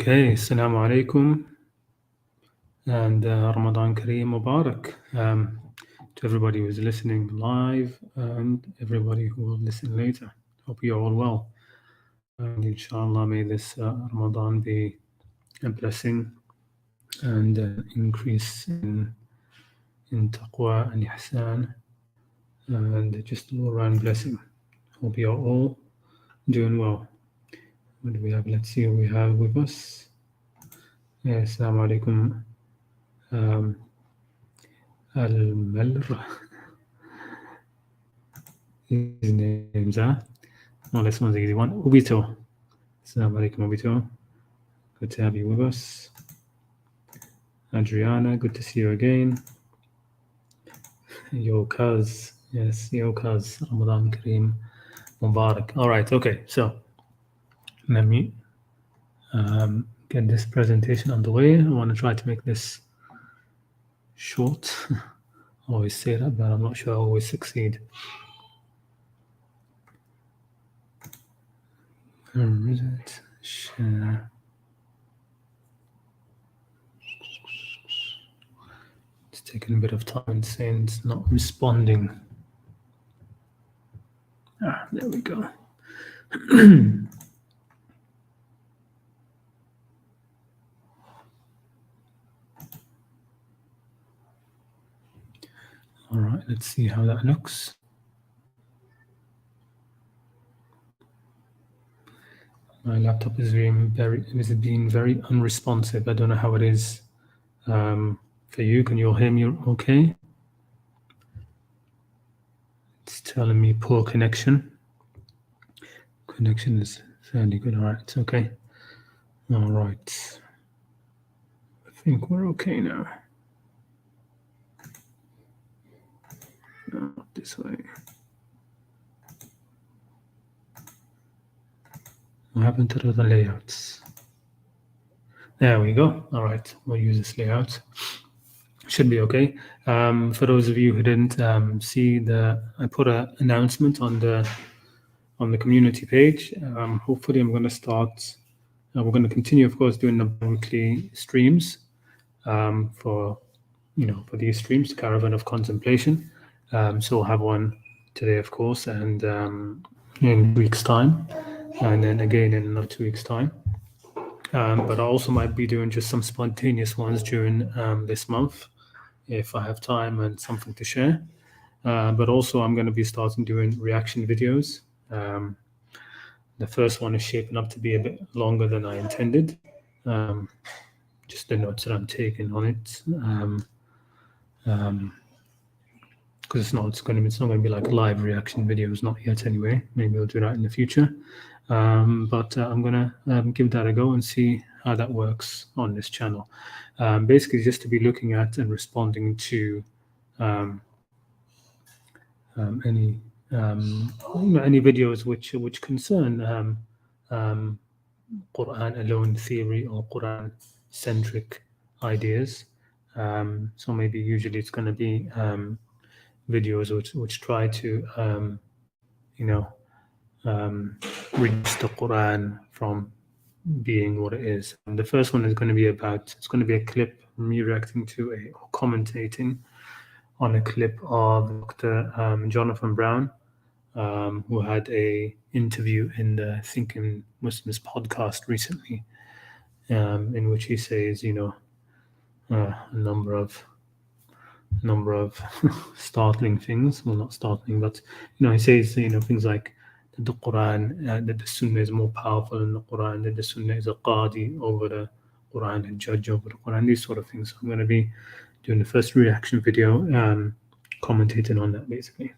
Okay, Assalamu alaikum and Ramadan Kareem Mubarak to everybody who's listening live and everybody who will listen later. Hope you're all well. And inshallah, may this Ramadan be a blessing and an increase in taqwa and ihsan and just all around blessing. Hope you're all doing well. What do we have? Let's see who we have with us. Yes, Assalamu alaikum. Al-Malr. His name's no, this one's an easy one. Ubito. Assalamu alaikum, Ubito. Good to have you with us. Adriana, good to see you again. Yo Kaz, yes, Yo Kaz, Ramadan Kareem Mubarak. All right, okay, so let me get this presentation underway. I want to try to make this short. I always say that, but I'm not sure I always succeed. Where is it? Share. It's taking a bit of time and saying it's not responding. Ah, there we go. All right, let's see how that looks. My laptop is being very unresponsive. I don't know how it is for you. Can you all hear me okay? It's telling me poor connection. Connection is fairly good. All right, it's okay. All right. I think we're okay now. No, this way. What happened to the layouts? There we go. All right, we'll use this layout. Should be okay. For those of you who didn't see I put an announcement on the community page. Hopefully, I'm going to start. We're going to continue, of course, doing the weekly streams for these streams, Caravan of Contemplation. So we'll have one today, of course, and in a week's time, and then again in another 2 weeks' time. But I also might be doing just some spontaneous ones during this month, if I have time and something to share. But also I'm going to be starting doing reaction videos. The first one is shaping up to be a bit longer than I intended. Just the notes that I'm taking on it. Because it's not going to be like live reaction videos, not yet anyway. Maybe I'll do that in the future. But I'm going to give that a go and see how that works on this channel. Basically, just to be looking at and responding to any videos which concern Qur'an alone theory or Qur'an-centric ideas. So maybe usually it's going to be videos which try to reduce the Qur'an from being what it is. And the first one is going to be a clip from me reacting to or commentating on a clip of Dr. Jonathan Brown, who had a interview in the Thinking Muslims podcast recently, in which he says, a number of startling things. Well, not startling, but he says things like that the Quran, that the Sunnah is more powerful than the Quran, that the Sunnah is a qadi over the Quran, a judge over the Quran, these sort of things. So I'm going to be doing the first reaction video, commentating on that basically.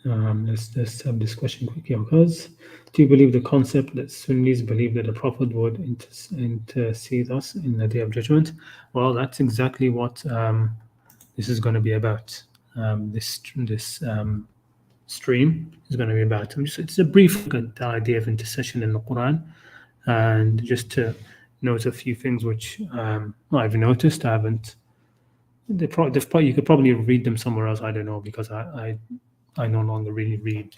Let's have this question quickly. Because do you believe the concept that Sunnis believe that the Prophet would intercede us in the Day of Judgment? Well, that's exactly what this is going to be about. This stream is going to be about. It's a brief look at the idea of intercession in the Quran, and just to note a few things which I've noticed. I haven't. You could probably read them somewhere else. I don't know, because I no longer really read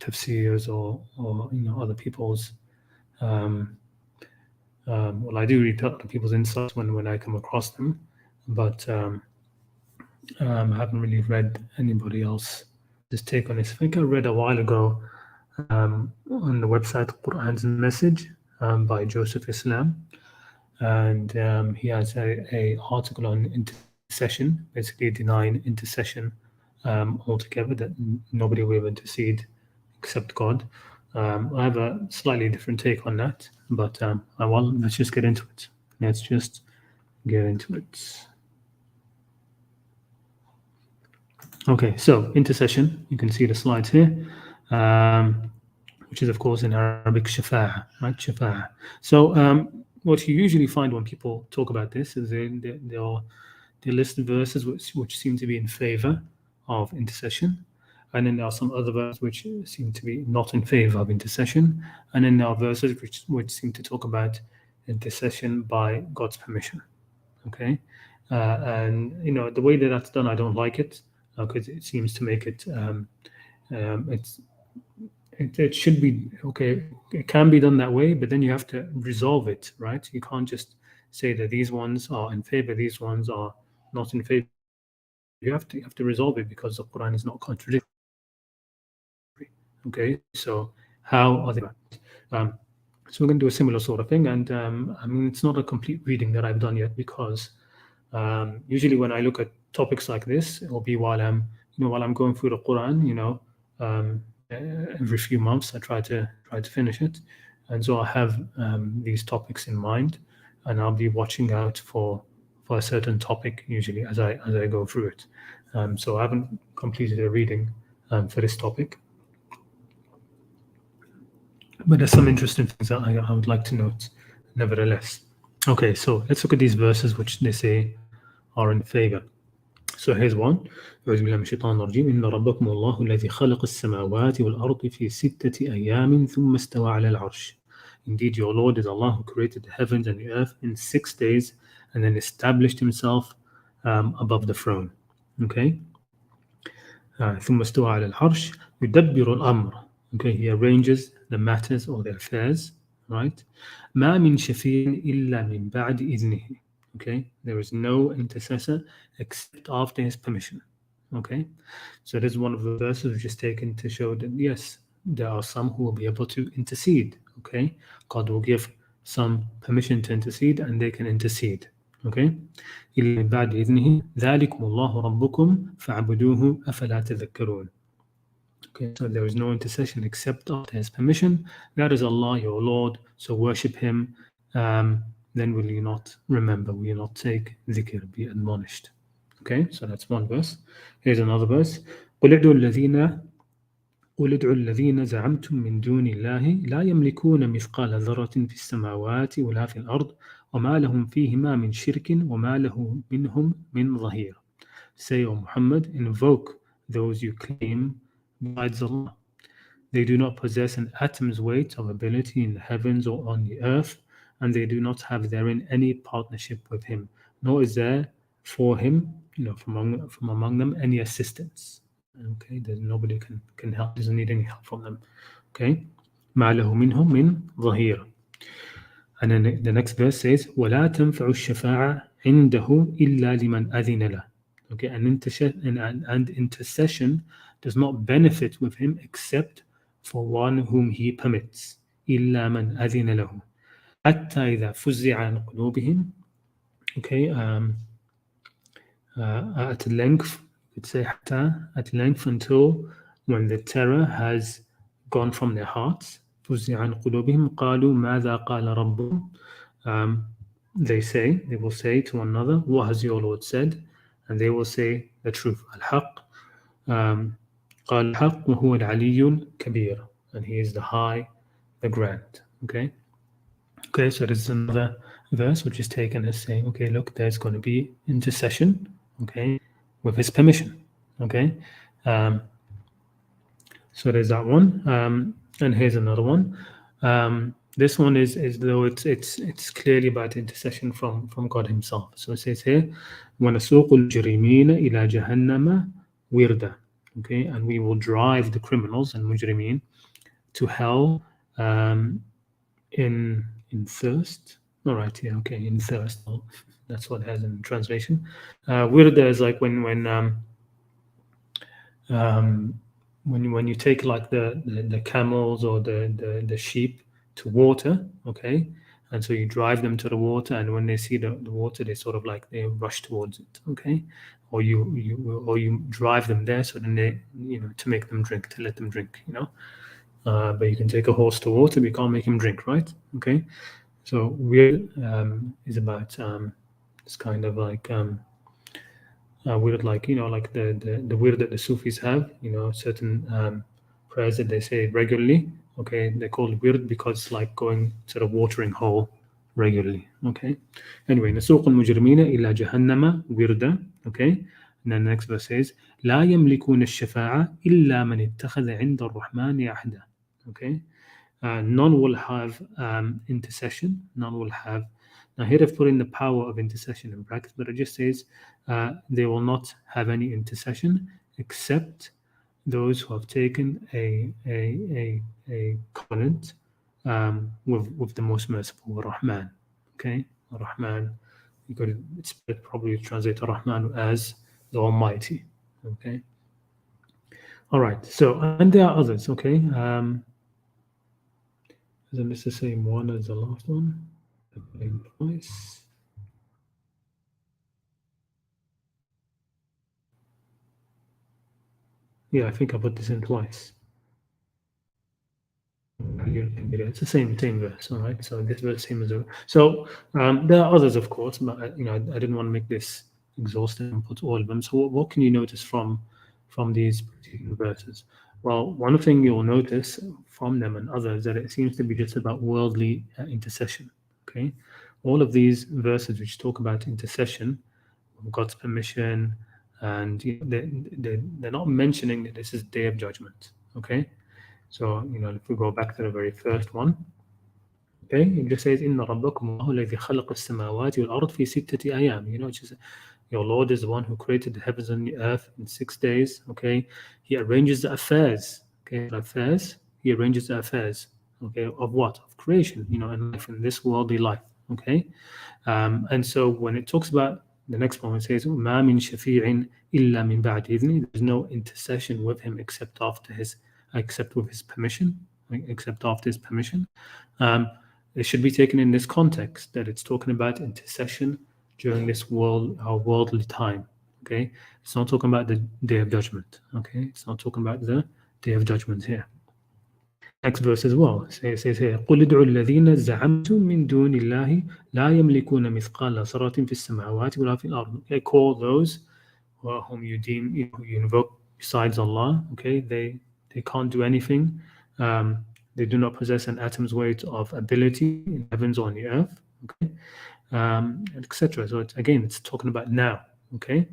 tafsirs or other people's. Well, I do read other people's insights when I come across them, but I haven't really read anybody else just take on this. I think I read a while ago on the website Qur'an's Message by Joseph Islam, and he has a article on intercession, basically denying intercession altogether, that nobody will intercede except God. I have a slightly different take on that, but well, let's just get into it. Okay, so intercession, you can see the slides here, which is of course in Arabic shafa'a, right? Shafa'a. So what you usually find when people talk about this is they list verses which seem to be in favor of intercession, and then there are some other verses which seem to be not in favor of intercession, and then there are verses which seem to talk about intercession by God's permission. Okay, and the way that that's done, I don't like it, because it seems to make it it should be okay. It can be done that way, but then you have to resolve it, right? You can't just say that these ones are in favor, these ones are not in favor. You have to resolve it, because the Quran is not contradictory. Okay, so how are they? So we're going to do a similar sort of thing, and I mean, it's not a complete reading that I've done yet, because usually when I look at topics like this, it will be while I'm going through the Quran. Every few months I try to finish it, and so I have these topics in mind, and I'll be watching out for a certain topic usually as I go through it. So I haven't completed a reading for this topic, but there's some interesting things that I would like to note nevertheless. Okay, so let's look at these verses which they say are in favor. So here's one. أعوذ بالله من الشيطان الرجيم إن ربكم الله الذي خلق السماوات والأرض في 6 أيام ثم استوى على العرش. Indeed, your Lord is Allah who created the heavens and the earth in 6 days and then established himself above the throne. Okay. ثم استوى على العرش يدبر الأمر. Okay, he arranges the matters or the affairs, right? ما من شفيع إلا من بعد إذنه. Okay, there is no intercessor except after his permission. Okay, so this is one of the verses which is taken to show that yes, there are some who will be able to intercede. Okay, God will give some permission to intercede, and they can intercede. Okay, إلا من بعد إذنه ذلكم الله ربكم فاعبدوه أفلا تذكرون. Okay, so there is no intercession except after his permission. That is Allah, your Lord, so worship him. Then will you not remember, will you not take dhikr, be admonished. Okay, so that's one verse. Here's another verse. قُلْ ادعوا الذين زعمتم من دون الله لا يملكون مثقال ذرة في السماوات ولا في الأرض وما لهم فيهما من شرك وما له منهم من ظهير. Say, O Muhammad, invoke those you claim besides Allah. They do not possess an atom's weight of ability in the heavens or on the earth, and they do not have therein any partnership with him, nor is there for him, from among them, any assistance. Okay, there's nobody can help, doesn't need any help from them. Okay, ما له منهم من ظهير. And then the next verse says, ولا تنفع الشفاعة عنده إلا لمن أذن له. Okay, and intercession does not benefit with him except for one whom he permits. إلا من أذن له حتى إذا فزع عن قلوبهم. Okay, at length, you could say حتى, at length, until when the terror has gone from their hearts. فزع عن قلوبهم قالوا ماذا قال ربهم. They will say to one another, what has your Lord said? And they will say the truth. الحق. قال الحق وهو العلي الكبير, and he is the high, the grand. Okay, so this is another verse which is taken as saying, okay, look, there's going to be intercession, okay, with his permission. Okay, so there's that one, and here's another one. This one is though it's clearly about intercession from God himself. So it says here, وَنَسُوقُ الْمُجْرِمِينَ إِلَى جَهَنَّمَ وِرْدًا. Okay, and we will drive the criminals and mujrimeen to hell in thirst. All right, yeah, okay, in thirst. Well, that's what it has in translation. Wirda is like when you take like the camels or the sheep to water, okay, and so you drive them to the water, and when they see the water, they sort of like they rush towards it, okay, or you drive them there, so then they to make them drink, to let them drink, but you can take a horse to water, but you can't make him drink, right? Okay, so weird is about it's kind of like weird, like like the weird that the Sufis have, certain prayers that they say regularly. Okay, they call it weird because it's like going to the watering hole regularly. Okay, anyway, نسوق المجرمين إلى جهنم وردا. Okay, and then the next verse says لا يملكون الشفاعة إلا من اتخذ عند الرحمن عهدا. Okay, none will have intercession. None will have. Now here they've put in the power of intercession in brackets, but it just says they will not have any intercession except those who have taken a covenant with the most merciful Rahman. Okay, Rahman. You could probably translate Rahman as the Almighty. Okay. All right. So and there are others. Okay. Isn't this the same one as the last one? Twice. Yeah, I think I put this in twice. It's the same verse, all right. So this verse same as so there are others, of course, but I didn't want to make this exhaustive and put all of them. So what can you notice from these particular verses? Well, one thing you'll notice from them and others that it seems to be just about worldly intercession. Okay, all of these verses which talk about intercession, with God's permission, and they're not mentioning that this is Day of Judgment. Okay. So, if we go back to the very first one, okay, it just says, إِنَّ رَبَّكُمْ اللَّهُ الَّذِي خَلَقَ السَّمَاوَاتِ وَالْأَرْضِ فِي سِتَّةِ أَيَّامٍ, which is, your Lord is the one who created the heavens and the earth in 6 days, okay? He arranges the affairs, okay? He arranges the affairs, okay? Of what? Of creation, and life, in this worldly life, okay? And so when it talks about the next one, it says, مَا مِن شَفِيعٍ إِلَّا مِن بَعْدِ إِذْنِهِ, there's no intercession with him except with his permission, except after his permission. It should be taken in this context that it's talking about intercession during this worldly time. Okay, it's not talking about the Day of Judgment. Okay, it's not talking about the Day of Judgment here. Next verse as well. It says here, قُلِ ادْعُوا الَّذِينَ زَعَمْتُم مِّن دُونِ اللَّهِ لَا يَمْلِكُونَ مِثْقَالَ ذَرَّةٍ فِي السَّمَاوَاتِ وَلَا فِي الْأَرْضِ. Okay, call those whom you deem, you invoke besides Allah. Okay, they can't do anything. They do not possess an atom's weight of ability in heavens or on the earth. Okay, etc. So it's talking about now. Okay,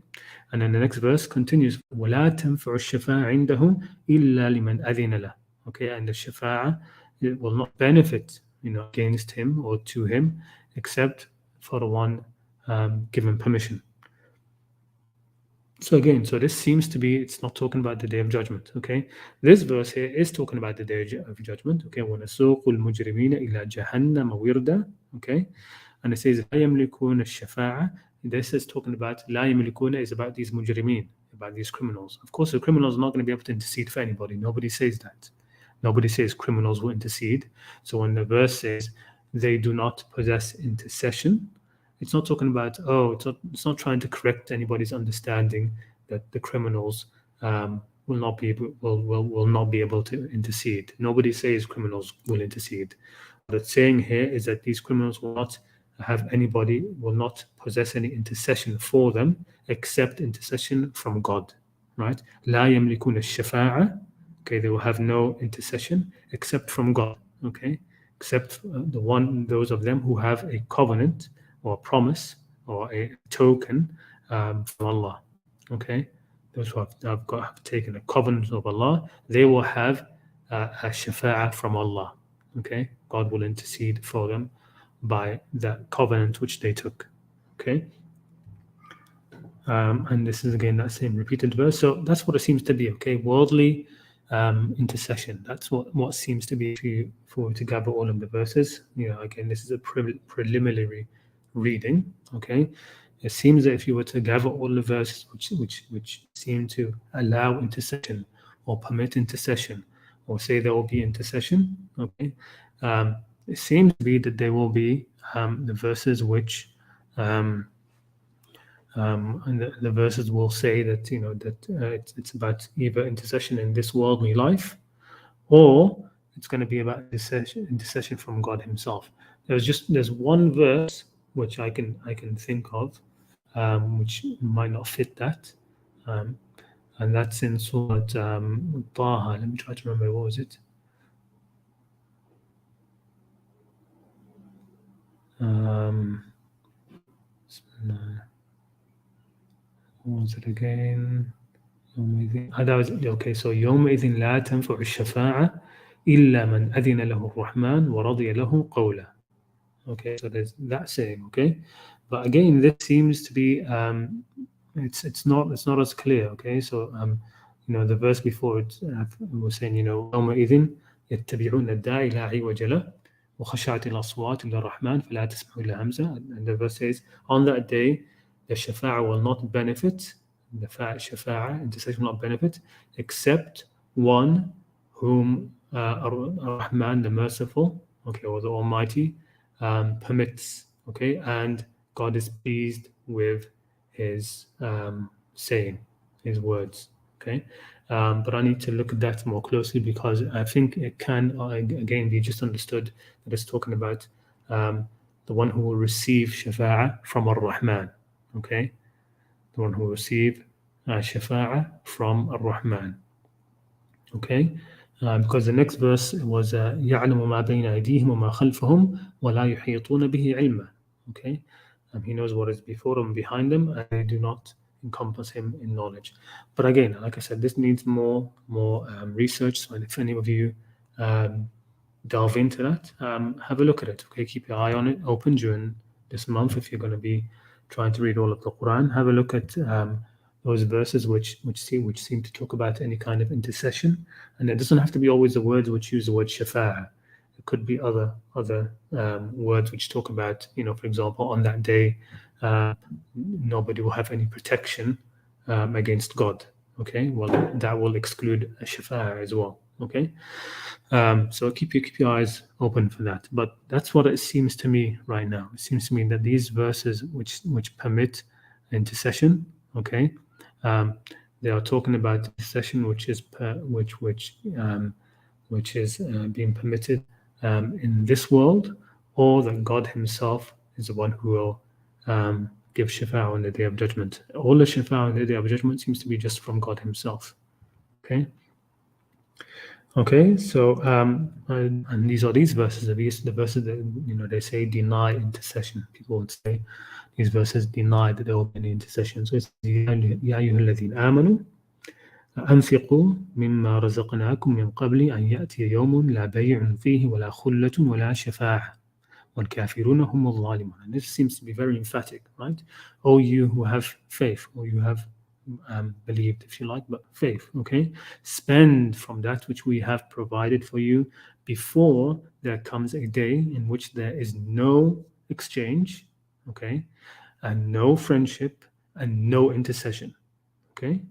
and then the next verse continues, وَلَا تَنْفَعُ الشَّفَاعَ عِنْدَهُ إِلَّا لِمَنْ أَذِنَ لَهُ. Okay, and the shafa'a, it will not benefit, against him or to him, except for the one given permission. So again, this seems to be, it's not talking about the Day of Judgment. Okay, this verse here is talking about the Day of Judgment. Okay, وَنَسُوقُ الْمُجْرِمِينَ إِلَى جَهَنَّمَ وِرْدًا. Okay, and it says لَا يَمْلِكُونَ الشَّفَاعَةَ. This is talking about لَا يَمْلِكُونَ is about these mujrimeen, about these criminals. Of course, the criminals are not going to be able to intercede for anybody. Nobody says that. Nobody says criminals will intercede. So when the verse says they do not possess intercession, it's not talking about, it's not trying to correct anybody's understanding that the criminals will not be able to intercede. Nobody says criminals will intercede. What it's saying here is that these criminals will not possess any intercession for them except intercession from God. Right? لا يملكون الشفاعة. Okay, they will have no intercession except from God. Okay, except those of them who have a covenant or a promise or a token from Allah. Okay, those who have taken a covenant of Allah, they will have a shafa'ah from Allah. Okay, God will intercede for them by that covenant which they took. Okay. And this is again that same repeated verse. So that's what it seems to be. Okay, worldly intercession. That's what seems to be, for to gather all of the verses. Again, this is a preliminary reading. Okay, it seems that if you were to gather all the verses which seem to allow intercession or permit intercession or say there will be intercession, okay, it seems to be that there will be the verses which and the verses will say that it's about either intercession in this worldly life, or it's going to be about intercession from God Himself. There's one verse which I can think of, which might not fit that, and that's in Surah Taha. Let me try to remember, what was it? What was it again? هذا was okay. So يومئذ لا تنفع الشفاعة إلا من أذن له الرحمن ورضي له قولا. Okay, so there's that saying. Okay, but again, this seems to be it's not as clear. Okay, so the verse before it was saying يومئذ يتبعون الداعي لا عوج له وخشعت الأصوات للرحمن فلا تسمع إلا همزة, and the verse says on that day the shafa'a will not benefit, the shafa'a, intercession will not benefit, except one whom Ar-Rahman, the Merciful, okay, or the Almighty, permits, okay, and God is pleased with his saying, his words, okay. But I need to look at that more closely, because I think it can, again, be just understood that it's talking about the one who will receive shafa'a from Ar-Rahman, okay, the one who will receive shafa'a from Ar-Rahman, okay, because the next verse was يَعْلَمُ مَا بَيْنَ أَيْدِيهِمْ وَمَا خَلْفَهُمْ وَلَا يُحِيطُونَ بِهِ عِلْمًا, okay, he knows what is before them, behind them, and they do not encompass him in knowledge. But again, like I said, this needs more research. So if any of you delve into that, have a look at it. Okay, keep your eye on it open during this month. If you're going to be trying to read all of the Quran, have a look at those verses which seem to talk about any kind of intercession. And it doesn't have to be always the words which use the word shafa'a. It could be other words which talk about, for example, on that day, nobody will have any protection against God. Okay, well, that will exclude a shafa'a as well. Okay, so keep your eyes open for that. But that's what it seems to me right now. It seems to me that these verses which permit intercession, okay, they are talking about intercession which is being permitted in this world, or that God Himself is the one who will give shafa'a on the Day of Judgment. All the shafa'a on the Day of Judgment seems to be just from God Himself. Okay, so and these are these verses. The verses that they say deny intercession. People would say these verses deny that there will be any intercession. So it's يا أيها الذين آمنوا أنفقوا مما رزقناكم من قبل أن يأتي يوم لا بيع فيه ولا خلة ولا شفاعة والكافرون هم الظالمون. And this seems to be very emphatic, right? O you who have faith, or you have believed, if you like, but faith, okay? Spend from that which we have provided for you before there comes a day in which there is no exchange, okay, and no friendship and no intercession, okay?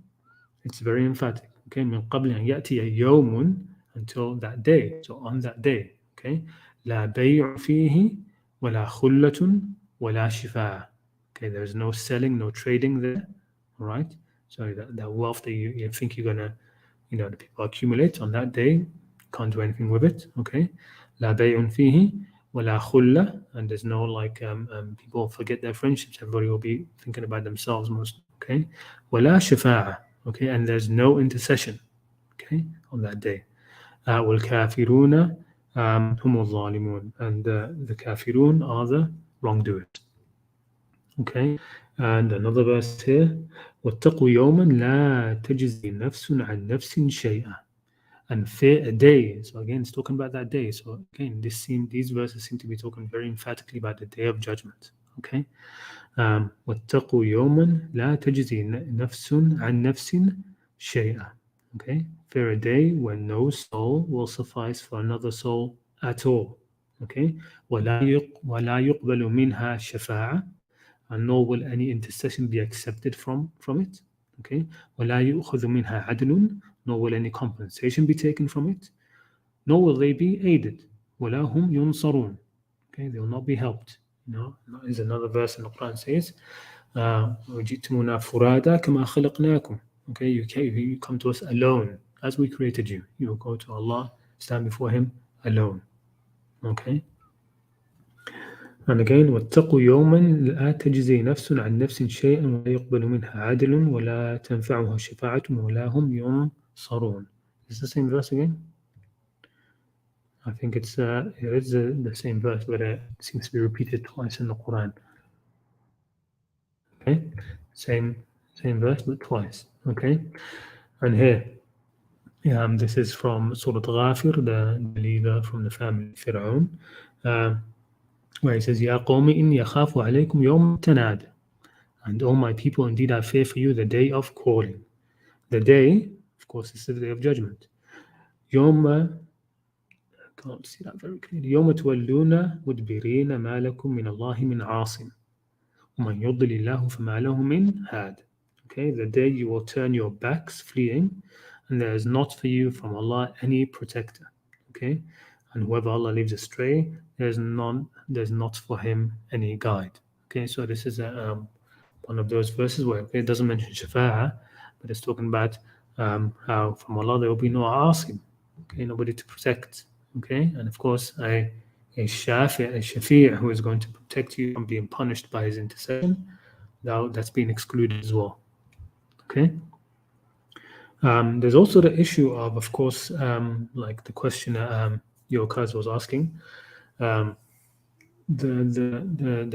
It's very emphatic, okay? من قبل أن يأتي يوم, until that day, so on that day, okay? لا بيع فيه ولا خلة ولا شفاعة, okay? There's no selling, no trading there, all right? So that wealth that you think you're gonna, the people accumulate on that day, can't do anything with it. Okay, لا بيع فيه ولا خلة, and there's no people forget their friendships. Everybody will be thinking about themselves most. Okay, ولا شفاعة. Okay, and there's no intercession. Okay, on that day. والكافرون هم الظالمون, and the kafirun are the wrongdoers. Okay, and another verse here, واتقوا يوما لا تجزي نفس عن نفس شيئا, and fear a day. So again, it's talking about that day. So again, these verses seem to be talking very emphatically about the day of judgment. Okay, واتقوا يوما لا تجزي نفس عن نفس شيئا. Okay, fear a day when no soul will suffice for another soul at all. Okay, ولا يقبل منها شفاعة, and nor will any intercession be accepted from it. Okay, ولا يؤخذ منها عدل, nor will any compensation be taken from it, nor will they be aided. ولا هم ينصرون. Okay, they will not be helped. You know, there's another verse in the Quran says, وَجِئْتُمُونَا فُرَادَى كَمَا خَلَقْنَاكُمْ. Okay, you come to us alone as we created you. You will go to Allah, stand before Him alone. Okay. And again, وَاتَّقُوا يَوْمًا لَا تَجْزِي نَفْسٌ عَنْ نَفْسٍ شَيْئًا وَلَا يُقْبَلُ مِنْهَا عَدْلٌ وَلَا تَنْفَعُهَا شَفَاعَةٌ وَلَا هُمْ يُنصَرُونَ. Is the same verse again? I think it is the same verse, but it seems to be repeated twice in the Quran. Okay, same verse, but twice. Okay, and here, this is from Surah Ghafir, the leader from the family of Fir'aun, where he says, يَا قَوْمِ إِنِّي أَخَافُ عَلَيْكُمْ يَوْمَ التَّنَادِ. And all my people, indeed I fear for you the day of calling. The day, of course, is the day of judgment. يَوْمَ, I can't see that very clearly. يَوْمَ تُوَلُّونَ مُدْبِرِينَ مَا لَكُمْ مِنَ اللَّهِ مِنْ عَاصِمٍ وَمَنْ يُضْلِلِ اللَّهُ فَمَا لَهُ مِنْ هَادٍ. Okay, the day you will turn your backs fleeing, and there is not for you from Allah any protector. Okay, and whoever Allah leaves astray, there's not for him any guide. Okay, so this is one of those verses where it doesn't mention shafa'ah, but it's talking about how from Allah there will be no asim. Okay, nobody to protect. Okay, and of course a shafi' who is going to protect you from being punished by his intercession, that's been excluded as well. Okay. There's also the issue of course, like the question Yokaz was asking. The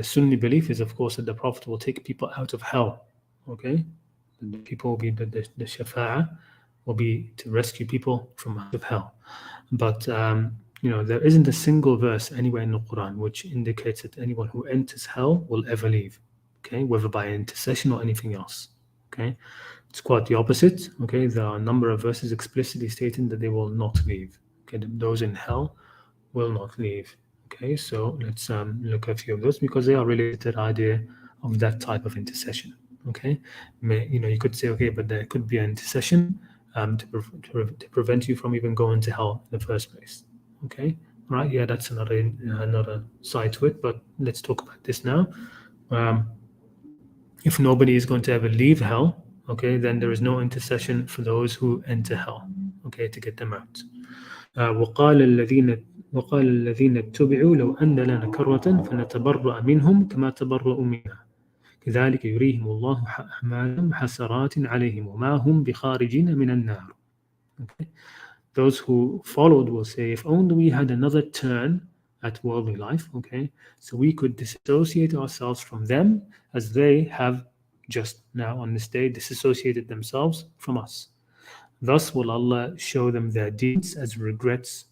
Sunni belief is, of course, that the Prophet will take people out of hell. Okay, the people will be the shafa'ah will be to rescue people from out of hell. But there isn't a single verse anywhere in the Quran which indicates that anyone who enters hell will ever leave. Okay, whether by intercession or anything else. Okay, it's quite the opposite. Okay, there are a number of verses explicitly stating that they will not leave. Okay, those in hell will not leave. Okay, so let's look at a few of those because they are related to the idea of that type of intercession. Okay, you could say, okay, but there could be an intercession to prevent you from even going to hell in the first place. Okay, right? Yeah, that's another side to it. But let's talk about this now. If nobody is going to ever leave hell, okay, then there is no intercession for those who enter hell, okay, to get them out. وقال الذين اتبعوا لو أن لنا كرة فنتبرأ منهم كما تبرؤوا منا كذلك يريهم الله أعمالهم حسرات عليهم وما هم بخارجين من النار. Okay. Those who followed will say, if only we had another turn at worldly life, okay, so we could disassociate ourselves from them as they have just now on this day disassociated themselves from us. Thus will Allah show them their deeds as regrets,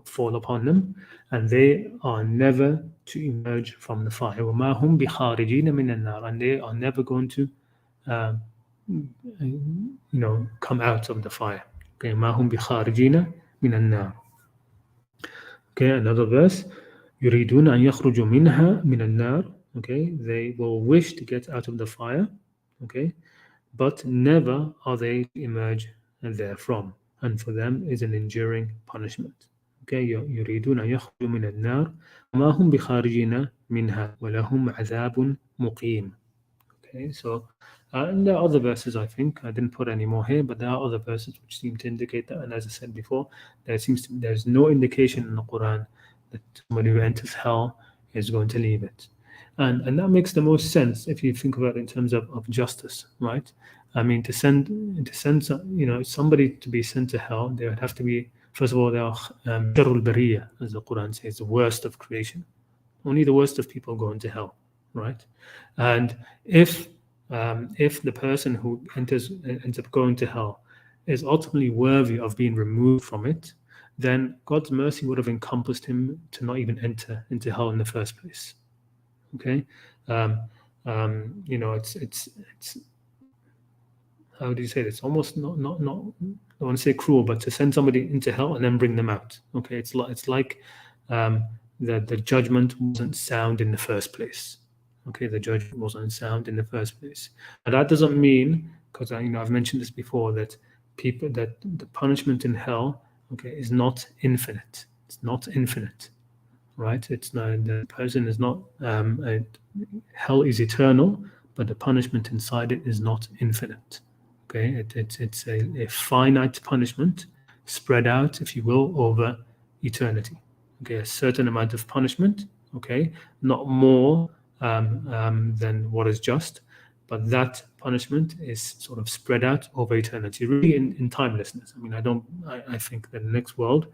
fall upon them, and they are never to emerge from the fire. وَمَا هُمْ بِخَارِجِينَ مِنَ النَّارِ, and they are never going to, come out of the fire. Okay, مَا هُمْ بِخَارِجِينَ مِنَ النَّارِ. Okay, another verse. يُرِيدُونَ أَن يَخْرُجُوا مِنْهَا مِنَ النَّارِ. Okay, they will wish to get out of the fire. Okay, but never are they to emerge therefrom, and for them is an enduring punishment. Okay, يريدون أن يخرجوا من النار وما هم بخارجين منها ولهم عذاب مقيم. Okay, so and there are other verses, I think I didn't put any more here, but there are other verses which seem to indicate that. And as I said before, there's no indication in the Quran that somebody who enters hell is going to leave it. And that makes the most sense if you think about it in terms of justice, right? I mean, to send somebody to be sent to hell, they would have to be, first of all, they are sharrul bariyah, as the Quran says, the worst of creation. Only the worst of people go into hell, right? And if the person who ends up going to hell is ultimately worthy of being removed from it, then God's mercy would have encompassed him to not even enter into hell in the first place. Okay, it's how do you say this? Almost not I want to say cruel, but to send somebody into hell and then bring them out. Okay, it's like the judgment wasn't sound in the first place. Okay, the judgment wasn't sound in the first place. And that doesn't mean, because I've mentioned this before, that the punishment in hell, okay, is not infinite. It's not infinite, right? It's not, the person is not hell is eternal, but the punishment inside it is not infinite. Okay, it's a finite punishment spread out, if you will, over eternity. Okay, a certain amount of punishment. Okay, not more than what is just, but that punishment is sort of spread out over eternity, really in timelessness. I mean, I think that the next world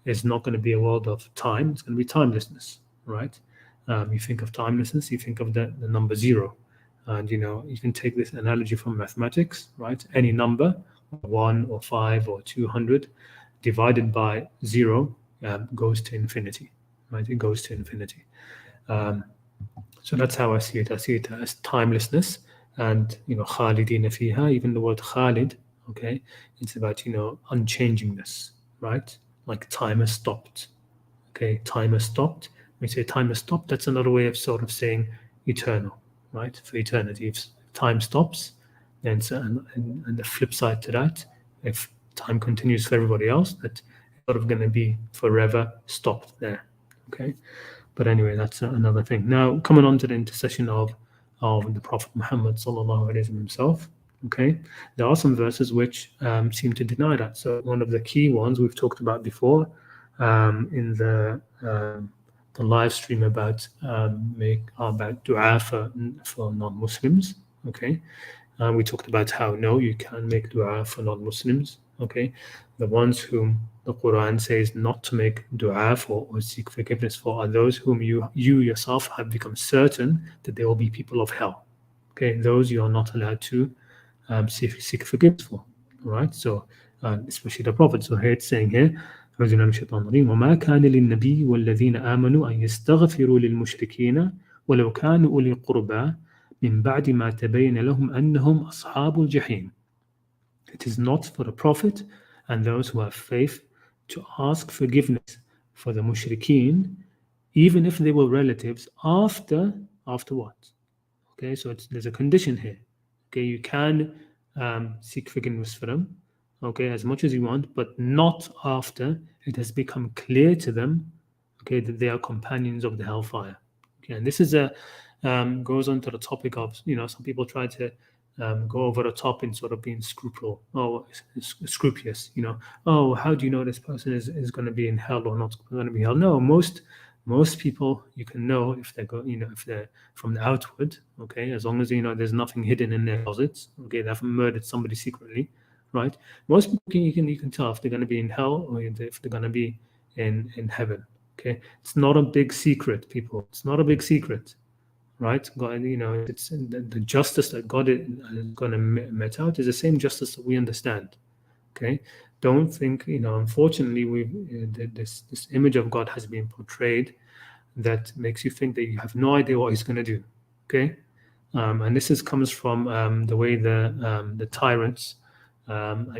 is not going to be a world of time. It's going to be timelessness, right? You think of timelessness, you think of the number zero. And you can take this analogy from mathematics, right? Any number, 1 or 5 or 200, divided by 0 goes to infinity, right? It goes to infinity. So that's how I see it. I see it as timelessness, and khalidina fiha. Even the word khalid, okay, it's about unchangingness, right? Like time has stopped. Okay, time has stopped. When we say time has stopped, that's another way of sort of saying eternal, right? For eternity, if time stops, then and the flip side to that, if time continues for everybody else, that's sort of going to be forever stopped there. Okay, but anyway, that's another thing. Now, coming on to the intercession of the Prophet Muhammad sallallahu alaihi wasallam himself. Okay, there are some verses which seem to deny that. So one of the key ones we've talked about before in the live stream about dua for non-Muslims. Okay, we talked about how no, you can make dua for non-Muslims. Okay, the ones whom the Quran says not to make dua for or seek forgiveness for are those whom you yourself have become certain that they will be people of hell. Okay, those you are not allowed to seek forgiveness for. All right, so especially the Prophet. So here it's saying here, وما كان للنبي والذين آمنوا أن يستغفروا للمشركين ولو كانوا أولي قربى من بعد ما تبين لهم أنهم أصحاب الجحيم. It is not for the Prophet and those who have faith to ask forgiveness for the mushrikeen, even if they were relatives, after what? Okay, so there's a condition here. Okay, you can seek forgiveness for them, okay, as much as you want, but not after it has become clear to them, okay, that they are companions of the hellfire. Okay, and this is goes on to the topic of, some people try to go over the top in sort of being scrupulous. Oh, how do you know this person is going to be in hell or not going to be hell? No, most people you can know if they're if they're from the outward, okay, as long as there's nothing hidden in their closets, okay, they haven't murdered somebody secretly, right? Most people you can tell if they're going to be in hell or if they're going to be in heaven. Okay, it's not a big secret, people. It's not a big secret, right? God, it's the justice that God is going to met out is the same justice that we understand. Okay, don't think unfortunately this image of God has been portrayed that makes you think that you have no idea what He's going to do. Okay, and this comes from the way the tyrants and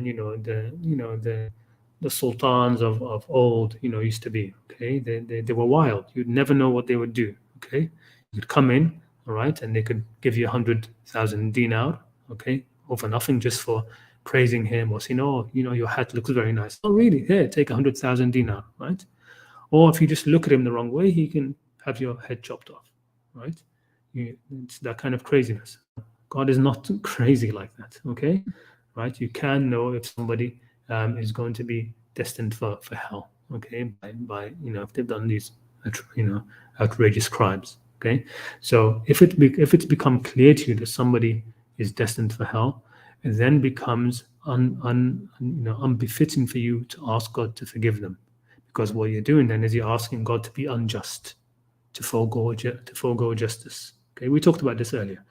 the sultans of old used to be. Okay, they were wild. You'd never know what they would do. Okay, you'd come in, all right, and they could give you 100,000 dinar, okay, over nothing, just for praising him or saying, oh, your hat looks very nice. Oh, really? Here, take 100,000 dinar, right? Or if you just look at him the wrong way, he can have your head chopped off, right? It's that kind of craziness. God is not crazy like that, okay? Right? You can know if somebody is going to be destined for hell, okay? By if they've done these outrageous crimes, okay? So if it's become clear to you that somebody is destined for hell, it then becomes unbefitting for you to ask God to forgive them, because what you're doing then is you're asking God to be unjust, to forego justice. Okay, we talked about this earlier,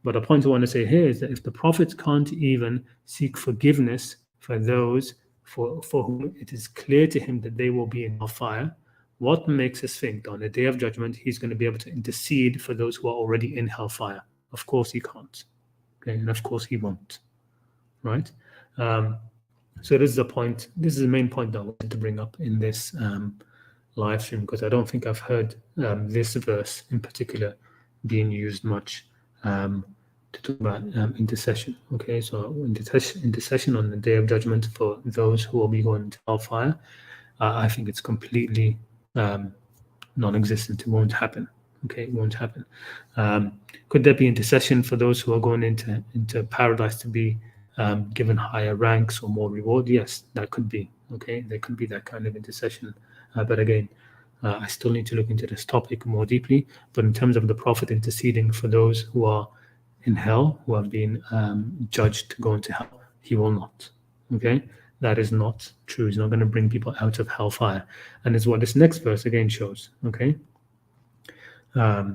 but the point I want to say here is that if the Prophet can't even seek forgiveness for those for whom it is clear to him that they will be in hellfire, what makes us think that on the day of judgment he's going to be able to intercede for those who are already in hellfire? Of course he can't. Okay, and of course he won't. right? So this is the point. This is the main point that I wanted to bring up in this live stream, because I don't think I've heard this verse in particular being used much to talk about intercession. Okay, so intercession on the day of judgment for those who will be going to hellfire, I think it's completely non-existent. It won't happen. Okay, it won't happen. Could there be intercession for those who are going into paradise to be given higher ranks or more reward? Yes, that could be. Okay, there could be that kind of intercession. But again, I still need to look into this topic more deeply. But in terms of the Prophet interceding for those who are in hell, who have been judged to go into hell, he will not. Okay, that is not true. He's not going to bring people out of hellfire, and it's what this next verse again shows. Okay.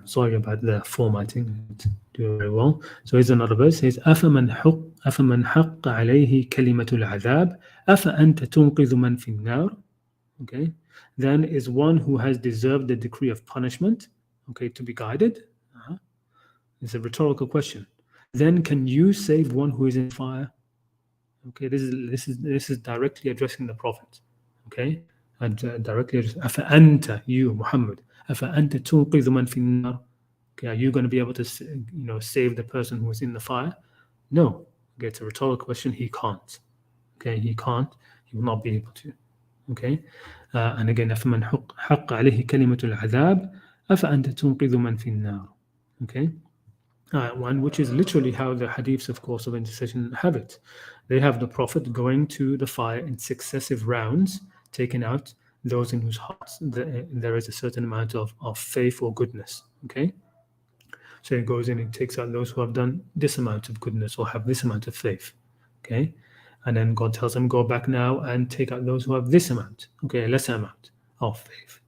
Sorry about the formatting. Do very well. So here's another verse. It says, أفمن حق عليه كلمة العذاب أفأنت تنقذ من في النار. Okay. Then is one who has deserved the decree of punishment, okay, to be guided. It's a rhetorical question. Then can you save one who is in fire? Okay, this is directly addressing the Prophet. Okay, and directly addressing أفأنت, you Muhammad, أفأنت تنقذ من في النار. Okay, are you going to be able to save the person who is in the fire? No. Okay, it's a rhetorical question. He can't. Okay, he can't. He will not be able to. Okay, and again, أفمن حق عليه كلمة العذاب أفأنت تنقذ من في النار. Okay, one which is literally how the hadiths, of course, of intercession have it. They have the Prophet going to the fire in successive rounds, taking out those in whose hearts there is a certain amount of faith or goodness. Okay, so he goes in and takes out those who have done this amount of goodness or have this amount of faith. Okay, and then God tells him, go back now and take out those who have this amount, okay, a lesser amount of faith.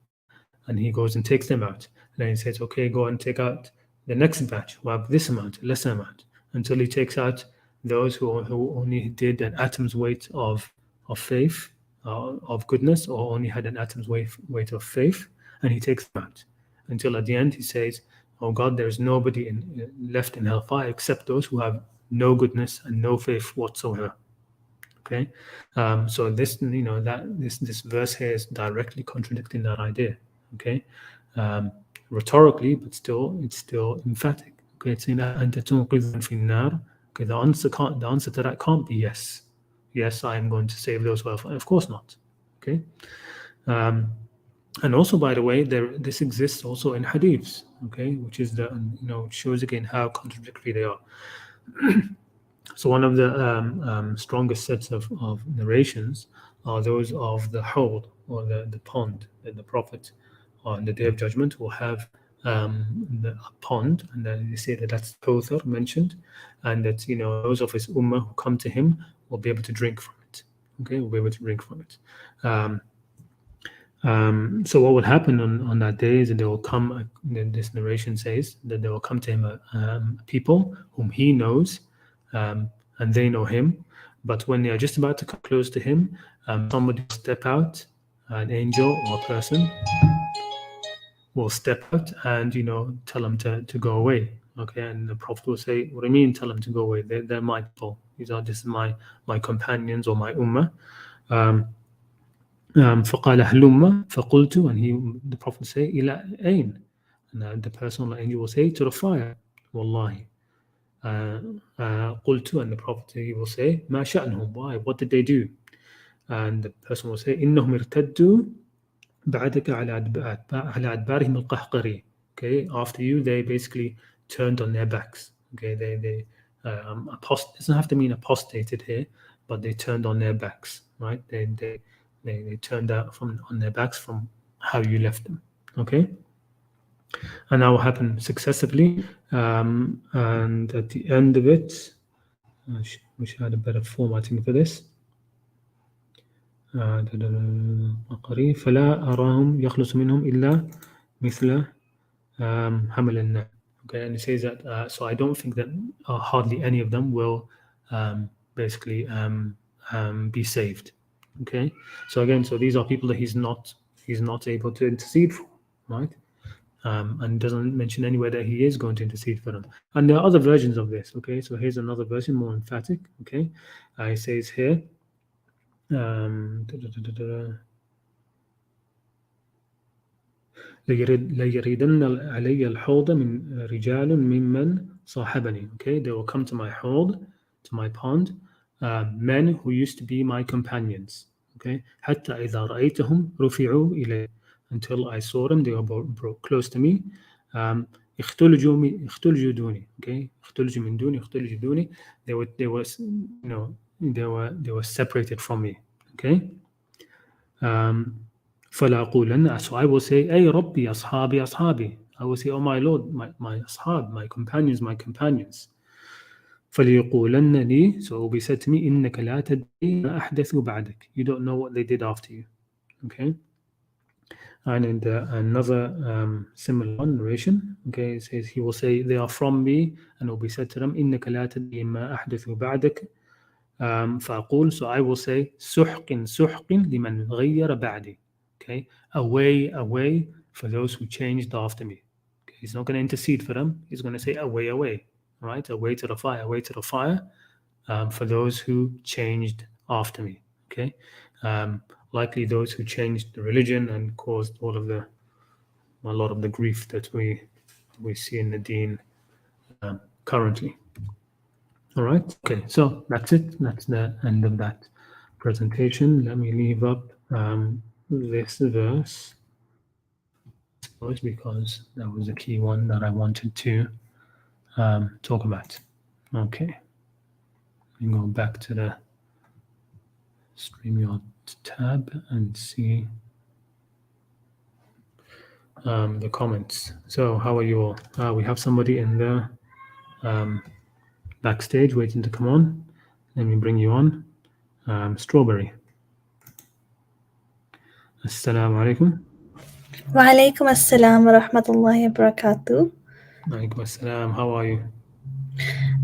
And he goes and takes them out. And then he says, okay, go and take out the next batch who have this amount, a lesser amount, until he takes out those who only did an atom's weight of faith, of goodness, or only had an atom's weight of faith, and he takes them out. Until at the end he says, oh God, there is nobody left in hellfire except those who have no goodness and no faith whatsoever. Okay, so this this verse here is directly contradicting that idea. Okay, rhetorically, but it's still emphatic. Okay, it's saying okay, the answer to that can't be yes. Yes, I am going to save those who are. Of course not. Okay, and also, by the way, this exists also in hadiths. Okay, which is shows again how contradictory they are. So one of the strongest sets of narrations are those of the hawd, or the pond, that the Prophet on the Day of Judgment will have a pond, and then they say that that's Kawthar mentioned, and that those of his ummah who come to him will be able to drink from it. Okay, will be able to drink from it. So what will happen on that day is that they will come. This narration says that they will come to him people whom he knows. And they know him, but when they are just about to come close to him, somebody will step out, an angel or a person will step out and tell them to go away. Okay, and the Prophet will say, what do you mean tell them to go away? They're my people. This is my companions or my ummah. فقال هلم فقلت, and the Prophet will say إلى أين, and the person or the angel will say to the fire. Wallahi. قلت, and the Prophet he will say ما شأنهم, why, what did they do? And the person will say إنهم ارتدوا بعدك على أدبارهم القهقري. Okay, after you they basically turned on their backs. Okay, they doesn't have to mean apostated here, but they turned on their backs, right? They turned out on their backs from how you left them. Okay, and that will happen successively, and at the end of it, I wish I had a better formatting for this. فلا أراهم يخلص منهم إلا مثل حمل النعم. Okay, and it says that so I don't think that hardly any of them will basically be saved. Okay, so again, so these are people that he's not able to intercede for, right? and doesn't mention anywhere that he is going to intercede for them. And there are other versions of this. Okay, so here's another version, more emphatic. Okay, it says here. Da, da, da, da, da. ليردن علي الحوض من رجال ممن صاحبني. Okay, they will come to my hold, to my pond, men who used to be my companions. Okay, حتى إذا رأيتهم رفعوا إلي, until I saw them, they were brought close to me. اختلجوا دوني. Okay, اختلجوا من دوني, اختلجوا دوني. They were they were separated from me. Okay. فلا أقولن, so I will say أي ربي أصحابي أصحابي. I will say, oh my Lord, my ashab, my companions. فليقولن لي, so it will be said to me, إنك لا تدري ما أحدثوا بعدك. You don't know what they did after you. Okay. And in another similar one, narration, okay, it says, he will say, they are from me, and it will be said to them, إنك لا تدري ما أحدثوا بعدك. فأقول, so I will say, سحق سحق لمن غير بعدي. Okay, away for those who changed after me. Okay, he's not going to intercede for them. He's going to say, away, right? Away to the fire, for those who changed after me. Okay, likely those who changed the religion and caused a lot of the grief that we see in the deen currently. All right. Okay. So that's it. That's the end of that presentation. Let me leave up this verse, I suppose, because that was the key one that I wanted to talk about. Okay. Let me go back to the StreamYard tab and see the comments. So how are you all? We have somebody in the backstage waiting to come on. Let me bring you on. Strawberry. Assalamu alaikum. Wa alaikum assalam wa rahmatullahi wa barakatuh. Alaikum assalam. How are you?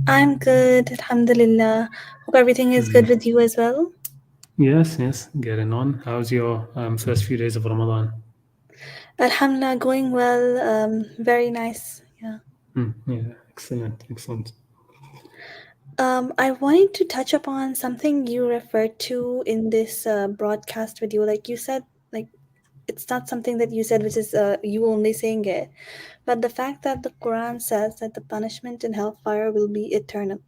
I'm good, alhamdulillah. Hope everything is good with you as well. Yes, getting on. How's your first few days of Ramadan? Alhamdulillah, going well. Very nice. Yeah. Yeah, excellent. I wanted to touch upon something you referred to in this broadcast video. Like you said, like it's not something that you said, which is you only saying it, but the fact that the Quran says that the punishment in hellfire will be eternal.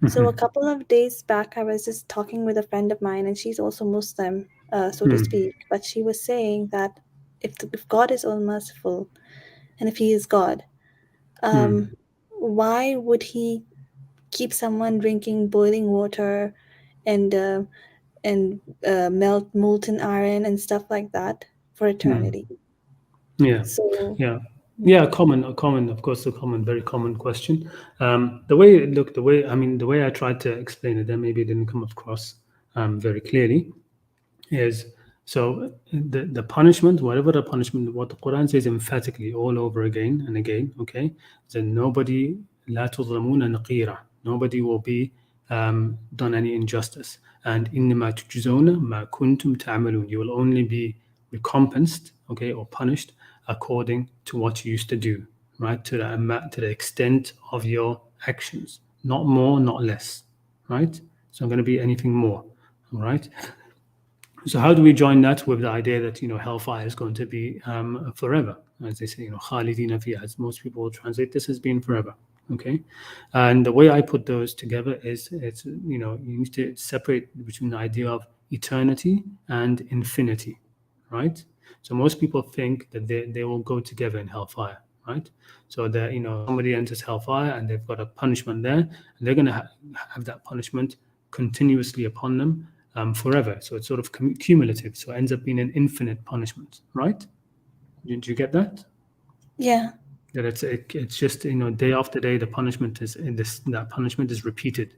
So a couple of days back, I was just talking with a friend of mine, and she's also Muslim, so to speak. But she was saying that if God is all merciful, and if He is God, why would He keep someone drinking boiling water and melt molten iron and stuff like that for eternity? Yeah. So Yeah, common, of course, a very common question. The way I tried to explain it, then maybe it didn't come across very clearly, is so the punishment, whatever the punishment, what the Quran says emphatically all over again and again, okay, that nobody, لا تظلمون نقيرا, nobody will be done any injustice, and إنما تجزون ما كنتم تعملون, you will only be recompensed, okay, or punished according to what you used to do, right, to the extent of your actions, not more, not less, right? It's not going to be anything more, all right? So how do we join that with the idea that hellfire is going to be forever, as they say, khalidina fiha, as most people will translate this as being forever. Okay, and the way I put those together is you need to separate between the idea of eternity and infinity, right? So most people think that they will go together in hellfire, right? So that somebody enters hellfire and they've got a punishment there, and they're going to have that punishment continuously upon them forever. So it's sort of cumulative. So it ends up being an infinite punishment, right? Did you get that? Yeah. That it's just day after day the punishment is that punishment is repeated,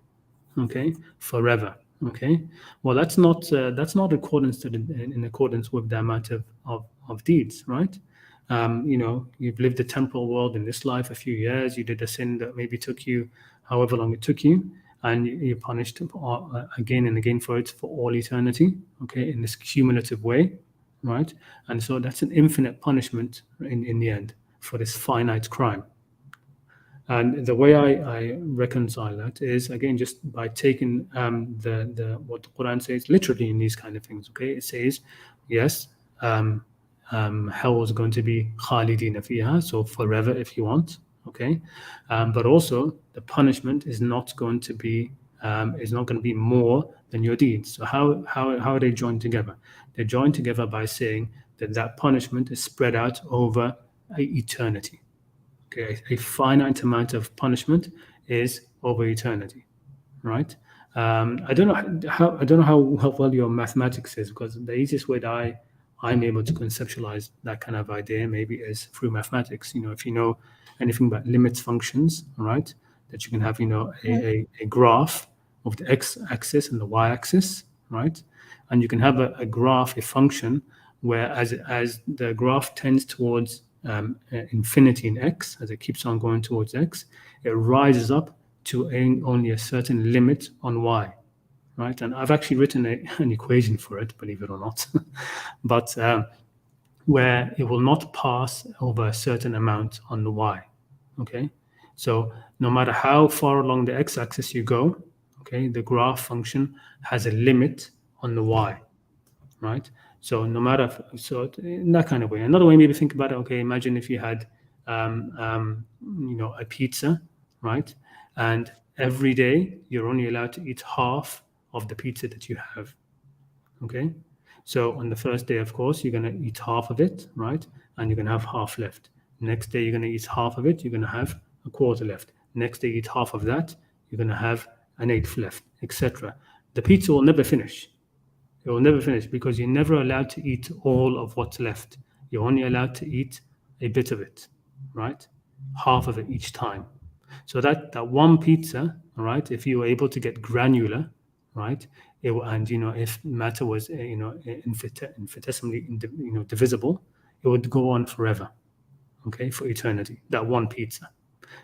okay, forever. Okay, well that's not accordance in accordance with the amount of deeds, right? You've lived the temporal world in this life a few years. You did a sin that maybe took you however long it took you, and you're punished again and again for it for all eternity. Okay, in this cumulative way, right? And so that's an infinite punishment in the end. for this finite crime. And the way I reconcile that is, again, just by taking the what the Quran says literally in these kind of things. Okay, it says, yes, hell is going to be khalidina fiha, so forever if you want. Okay, but also the punishment is not going to be more than your deeds. So how are they joined together? They're joined together by saying that punishment is spread out over eternity. Okay, a finite amount of punishment is over eternity, right? I don't know how well your mathematics is, because the easiest way that I'm able to conceptualize that kind of idea maybe is through mathematics. If you know anything about limit functions, right, that you can have a graph of the x-axis and the y-axis, right, and you can have a graph, a function, where as the graph tends towards infinity in x, as it keeps on going towards x, it rises up to only a certain limit on y, right? And I've actually written an equation for it, believe it or not, but where it will not pass over a certain amount on the y, okay? So no matter how far along the x-axis you go, okay, the graph function has a limit on the y, right? So no matter, so in that kind of way. Another way, maybe think about it. Okay, imagine if you had, a pizza, right? And every day you're only allowed to eat half of the pizza that you have. Okay, so on the first day, of course, you're going to eat half of it, right? And you're going to have half left. Next day, you're going to eat half of it. You're going to have a quarter left. Next day, you eat half of that. You're going to have an eighth left, etc. The pizza will never finish. It will never finish, because you're never allowed to eat all of what's left. You're only allowed to eat a bit of it, right? Half of it each time. So that one pizza, all right, if you were able to get granular, right, and if matter was infinitesimally divisible, it would go on forever, okay, for eternity. That one pizza.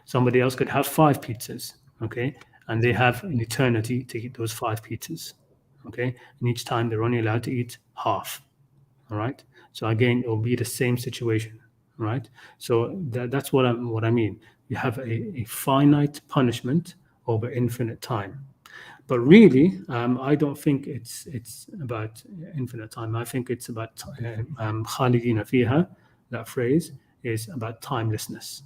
Somebody else could have 5 pizzas, okay, and they have an eternity to eat those 5 pizzas. Okay, and each time they're only allowed to eat half. All right. So again, it will be the same situation, right? So that's what I mean. You have a finite punishment over infinite time. But really, I don't think it's about infinite time. I think it's about khalidina fiha. That phrase is about timelessness.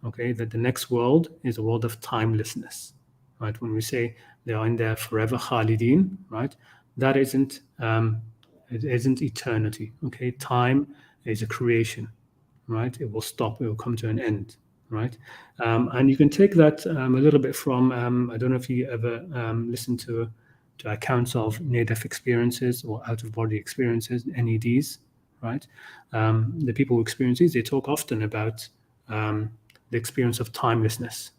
Okay, that the next world is a world of timelessness. Right, when we say they are in there forever, khalidin, right? That isn't eternity. Okay, time is a creation, right? It will stop. It will come to an end, right? And you can take that a little bit from. I don't know if you ever listen to accounts of near-death experiences or out-of-body experiences, NEDs, right? The people who experience these, they talk often about the experience of timelessness.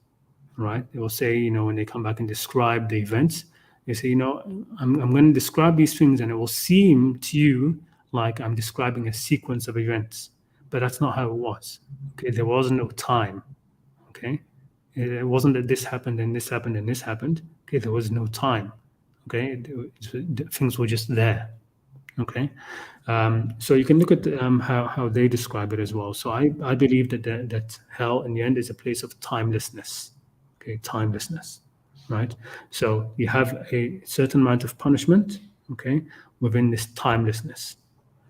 Right? They will say, when they come back and describe the events, they say, I'm going to describe these things, and it will seem to you like I'm describing a sequence of events, but that's not how it was. Okay, there was no time. Okay, it wasn't that this happened and this happened and this happened. Okay, there was no time. Okay, things were just there. Okay, so you can look at how they describe it as well. So I believe that hell in the end is a place of timelessness. Okay, timelessness, right? So you have a certain amount of punishment, okay, within this timelessness,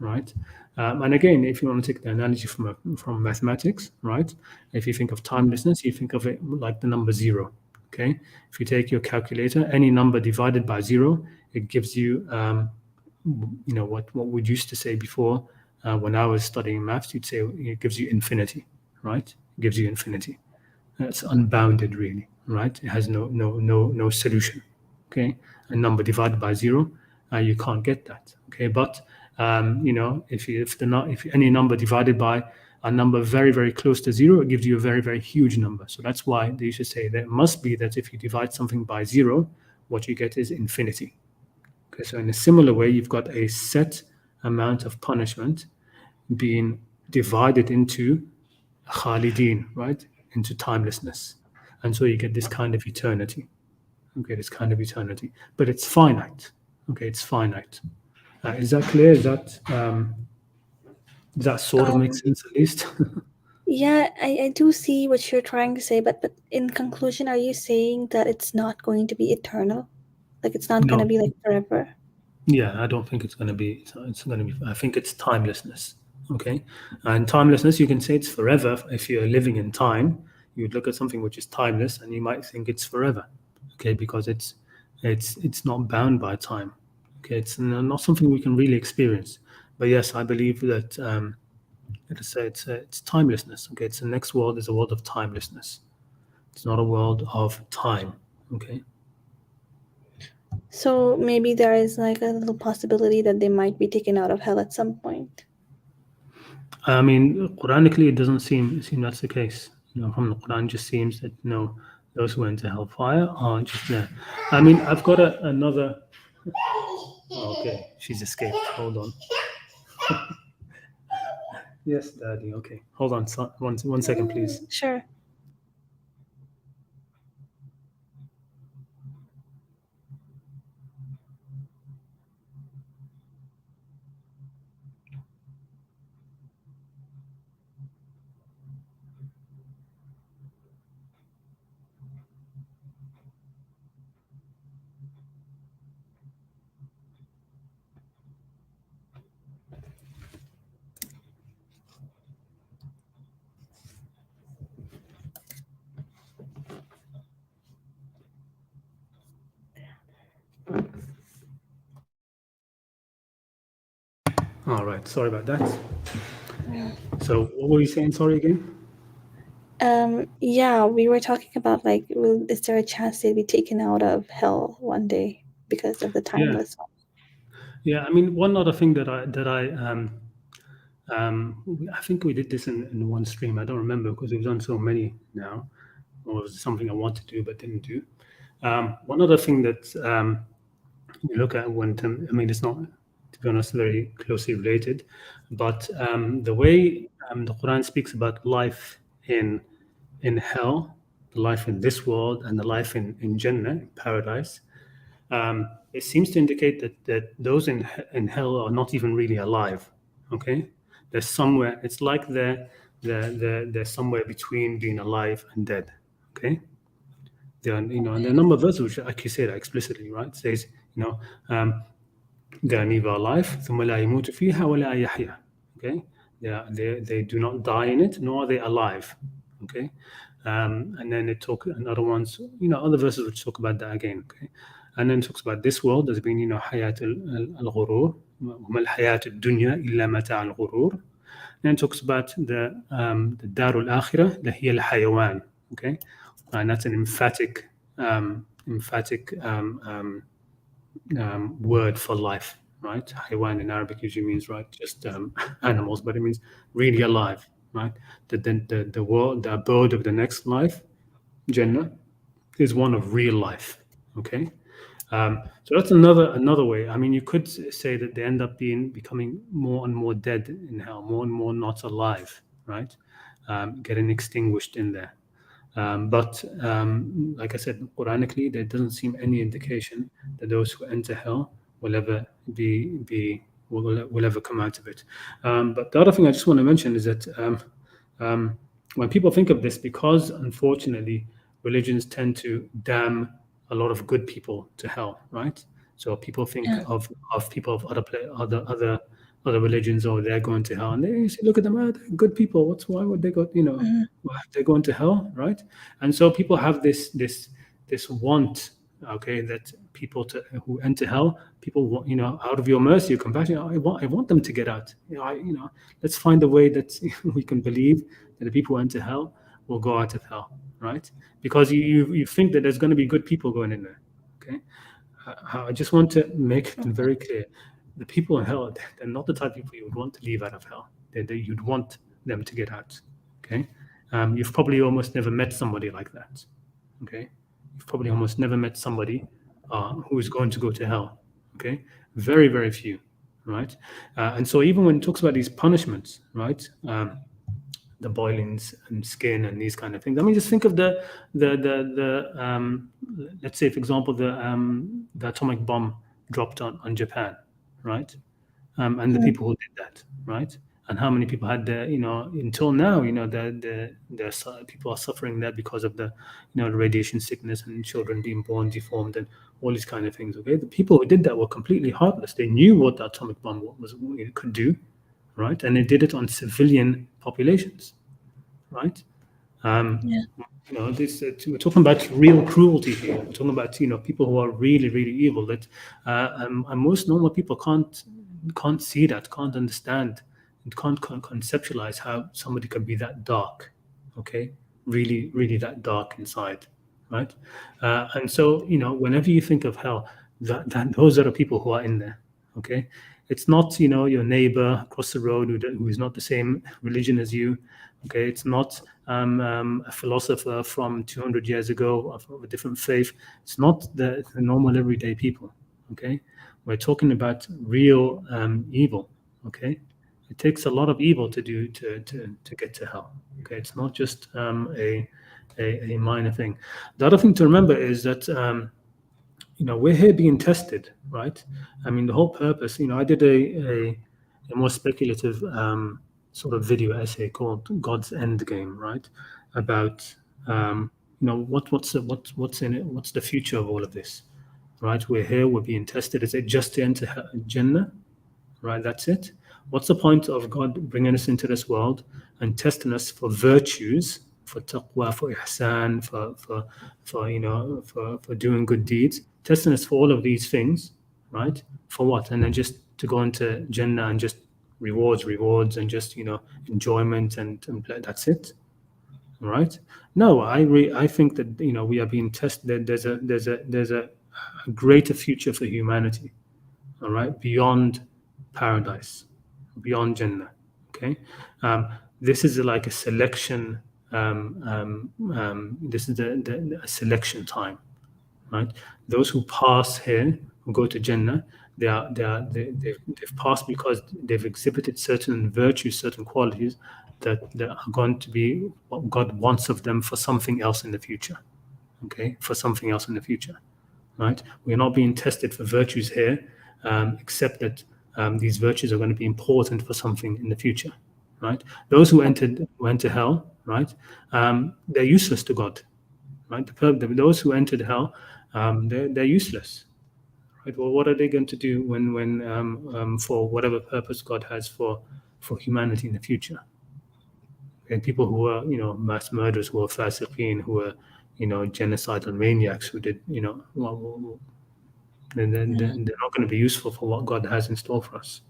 right? And again, if you want to take the analogy from mathematics, right? If you think of timelessness, you think of it like the number 0. Okay, if you take your calculator, any number divided by 0, it gives you, what we used to say before when I was studying maths, you'd say it gives you infinity, right? It gives you infinity. That's unbounded, really, right? It has no solution. Okay, a number divided by 0, you can't get that. Okay, but if any number divided by a number very, very close to 0, it gives you a very, very huge number. So that's why they used to say that it must be that if you divide something by 0, what you get is infinity. Okay, so in a similar way, you've got a set amount of punishment being divided into khalidin, right? Into timelessness. And so you get this kind of eternity. Okay, this kind of eternity. But it's finite. Okay, it's finite. Is that clear? Does that sort of make sense at least? Yeah, I do see what you're trying to say, but in conclusion, are you saying that it's not going to be eternal? Like it's not going to No. be like forever? Yeah, I don't think it's going to be. It's going to be. I think it's timelessness. Okay, and timelessness, you can say it's forever. If you're living in time, you would look at something which is timeless, and you might think it's forever. Okay, because it's not bound by time. Okay, it's not something we can really experience. But yes, I believe that. Let us say it's timelessness. Okay, it's the next world is a world of timelessness. It's not a world of time. Okay. So maybe there is like a little possibility that they might be taken out of hell at some point. I mean, Quranically, it doesn't seem that's the case. From the Quran, it just seems that those who enter hellfire are just there. I mean, I've got another. Oh, okay, she's escaped. Hold on. Yes, Daddy. Okay, hold on. One second, please. Sure. All right. Sorry about that. So, what were you saying? Sorry again. Yeah, we were talking about like, is there a chance they'd be taken out of hell one day because of the Yeah. timeless one? Yeah. I mean, one other thing that I think we did this in one stream. I don't remember because we've done so many now, or it was something I wanted to do but didn't do. One other thing that you look at I mean, it's not, to be honest, very closely related, but the way the Quran speaks about life in hell, the life in this world, and the life in Jannah, in paradise, it seems to indicate that those in hell are not even really alive. Okay, they're somewhere. It's like they're somewhere between being alive and dead. Okay, and there are a number of verses which actually say that explicitly, right? It says, they are neither alive, ثم لا يموت فيها ولا يحيا. Okay, they do not die in it, nor are they alive. Okay, and then it talk and other ones, other verses which talk about that again. Okay, and then it talks about this world as being, حياة الغرور وما الحياة الدنيا إلا متاع الغرور. Then it talks about the دار الآخرة اللي هي الحيوان. Okay, and that's an emphatic word for life, right? Haywan in Arabic usually means, right, just animals, but it means really alive, right? The world, the abode of the next life, Jannah, is one of real life. Okay, so that's another way. I mean, you could say that they end up becoming more and more dead in hell, more and more not alive, right? Getting extinguished in there. But like I said, Quranically, there doesn't seem any indication that those who enter hell will ever will ever come out of it. But the other thing I just want to mention is that when people think of this, because unfortunately religions tend to damn a lot of good people to hell, right? So people think Yeah. of people of other religions, or they're going to hell, and they say, look at them, they're good people. Why would they go? Mhm. Why they're going to hell, right? And so people have this want, okay, that people who enter hell, people want, out of your mercy, your compassion, I want them to get out. Let's find a way that we can believe that the people who enter hell will go out of hell, right? Because you think that there's going to be good people going in there, okay? I just want to make it very clear: the people in hell, they're not the type of people you would want to leave out of hell. You'd want them to get out. Okay, you've probably almost never met somebody like that. Okay, you've probably almost never met somebody who is going to go to hell. Okay, very very few, right? And so even when it talks about these punishments, right? The boilings and skin and these kind of things. I mean, just think of the let's say, for example, the atomic bomb dropped on Japan, right? And the Mhm. people who did that, right? and how many people had the, until now, people are suffering there because of the, the radiation sickness and children being born deformed and all these kind of things. Okay, the people who did that were completely heartless. They knew what the atomic bomb what it could do, right? And they did it on civilian populations, right? Yeah. We're talking about real cruelty here. We're talking about people who are really, really evil. That and most normal people can't see that, can't understand, and can't conceptualize how somebody can be that dark. Okay, really, really that dark inside, right? And so whenever you think of hell, that those are the people who are in there. Okay, it's not your neighbor across the road who is not the same religion as you. Okay, it's not a philosopher from 200 years ago of a different faith. It's not the normal everyday people. Okay, we're talking about real evil. Okay, it takes a lot of evil to get to hell. Okay, it's not just a minor thing. The other thing to remember is that we're here being tested, right? I mean, the whole purpose. I did a more speculative sort of video essay called God's End Game, right? About what's in it, what's the future of all of this, right? We're here, we're being tested. Is it just to enter Jannah, right? That's it. What's the point of God bringing us into this world and testing us for virtues, for taqwa, for ihsan, for doing good deeds, testing us for all of these things, right? For what? And then just to go into Jannah and just rewards, and just enjoyment and that's it, right? No, I think that we are being tested. There's a greater future for humanity, all right, beyond paradise, beyond Jannah. Okay, this is like a selection. This is a selection time, right? Those who pass here, who go to Jannah, they've passed because they've exhibited certain virtues, certain qualities that are going to be what God wants of them for something else in the future. Okay, for something else in the future, right? We're not being tested for virtues here, except that these virtues are going to be important for something in the future, right? Those who enter hell, right? They're useless to God, right? Those who entered hell, they're useless, right? Well, what are they going to do when for whatever purpose God has for humanity in the future? And people who are mass murderers, who are fasiqeen, who are genocidal maniacs, who did then they're not going to be useful for what God has in store for us,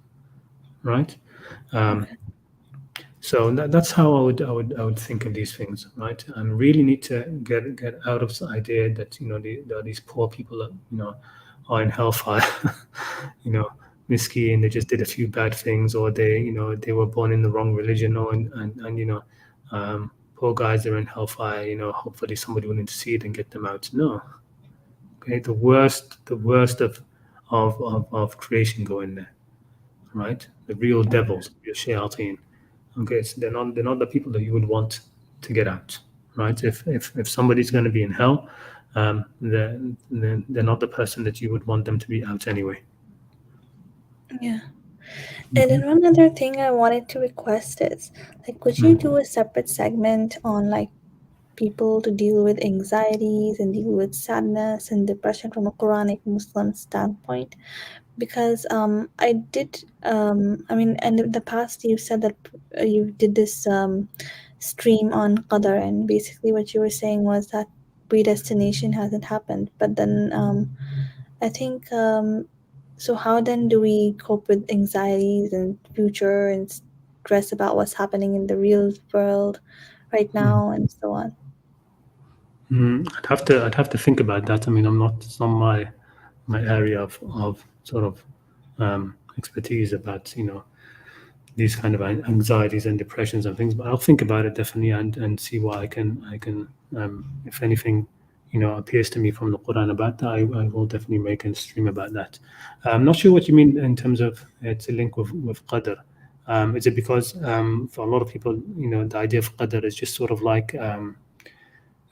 right? So that's how I would think of these things, right? And really need to get out of the idea that these poor people that are in hellfire, misky, and they just did a few bad things, or they were born in the wrong religion, or poor guys, they're in hellfire. Hopefully somebody will intercede and get them out. No, okay, the worst of creation go in there, right? The real devils, your shayateen. Okay, so they're not the people that you would want to get out, right? If somebody's going to be in hell, they're not the person that you would want them to be out anyway. Yeah. And then one other thing I wanted to request is, like, could you do a separate segment on like people to deal with anxieties and deal with sadness and depression from a Quranic Muslim standpoint? Because I did I mean, and in the past you said that you did this stream on Qadar, and basically what you were saying was that predestination hasn't happened. But then I think so how then do we cope with anxieties and future and stress about what's happening in the real world right now and so on? I'd have to think about that. I mean, it's not my area of sort of expertise about these kind of anxieties and depressions and things. But I'll think about it definitely and see what I can if anything appears to me from the Quran about that, I will definitely make a stream about that. I'm not sure what you mean in terms of it's a link with Qadr. Is it because for a lot of people, the idea of Qadr is just sort of like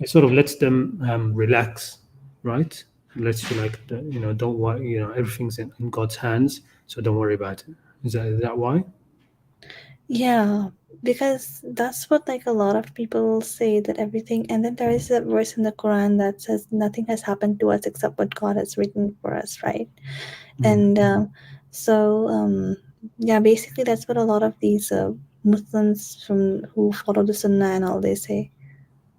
it sort of lets them relax, right? It lets you like don't worry, everything's in God's hands, so don't worry about it. Is that why? Yeah, because that's what like a lot of people say that everything, and then there is a verse in the Quran that says nothing has happened to us except what God has written for us, right? And so, yeah, basically that's what a lot of these Muslims from who follow the Sunnah and all they say.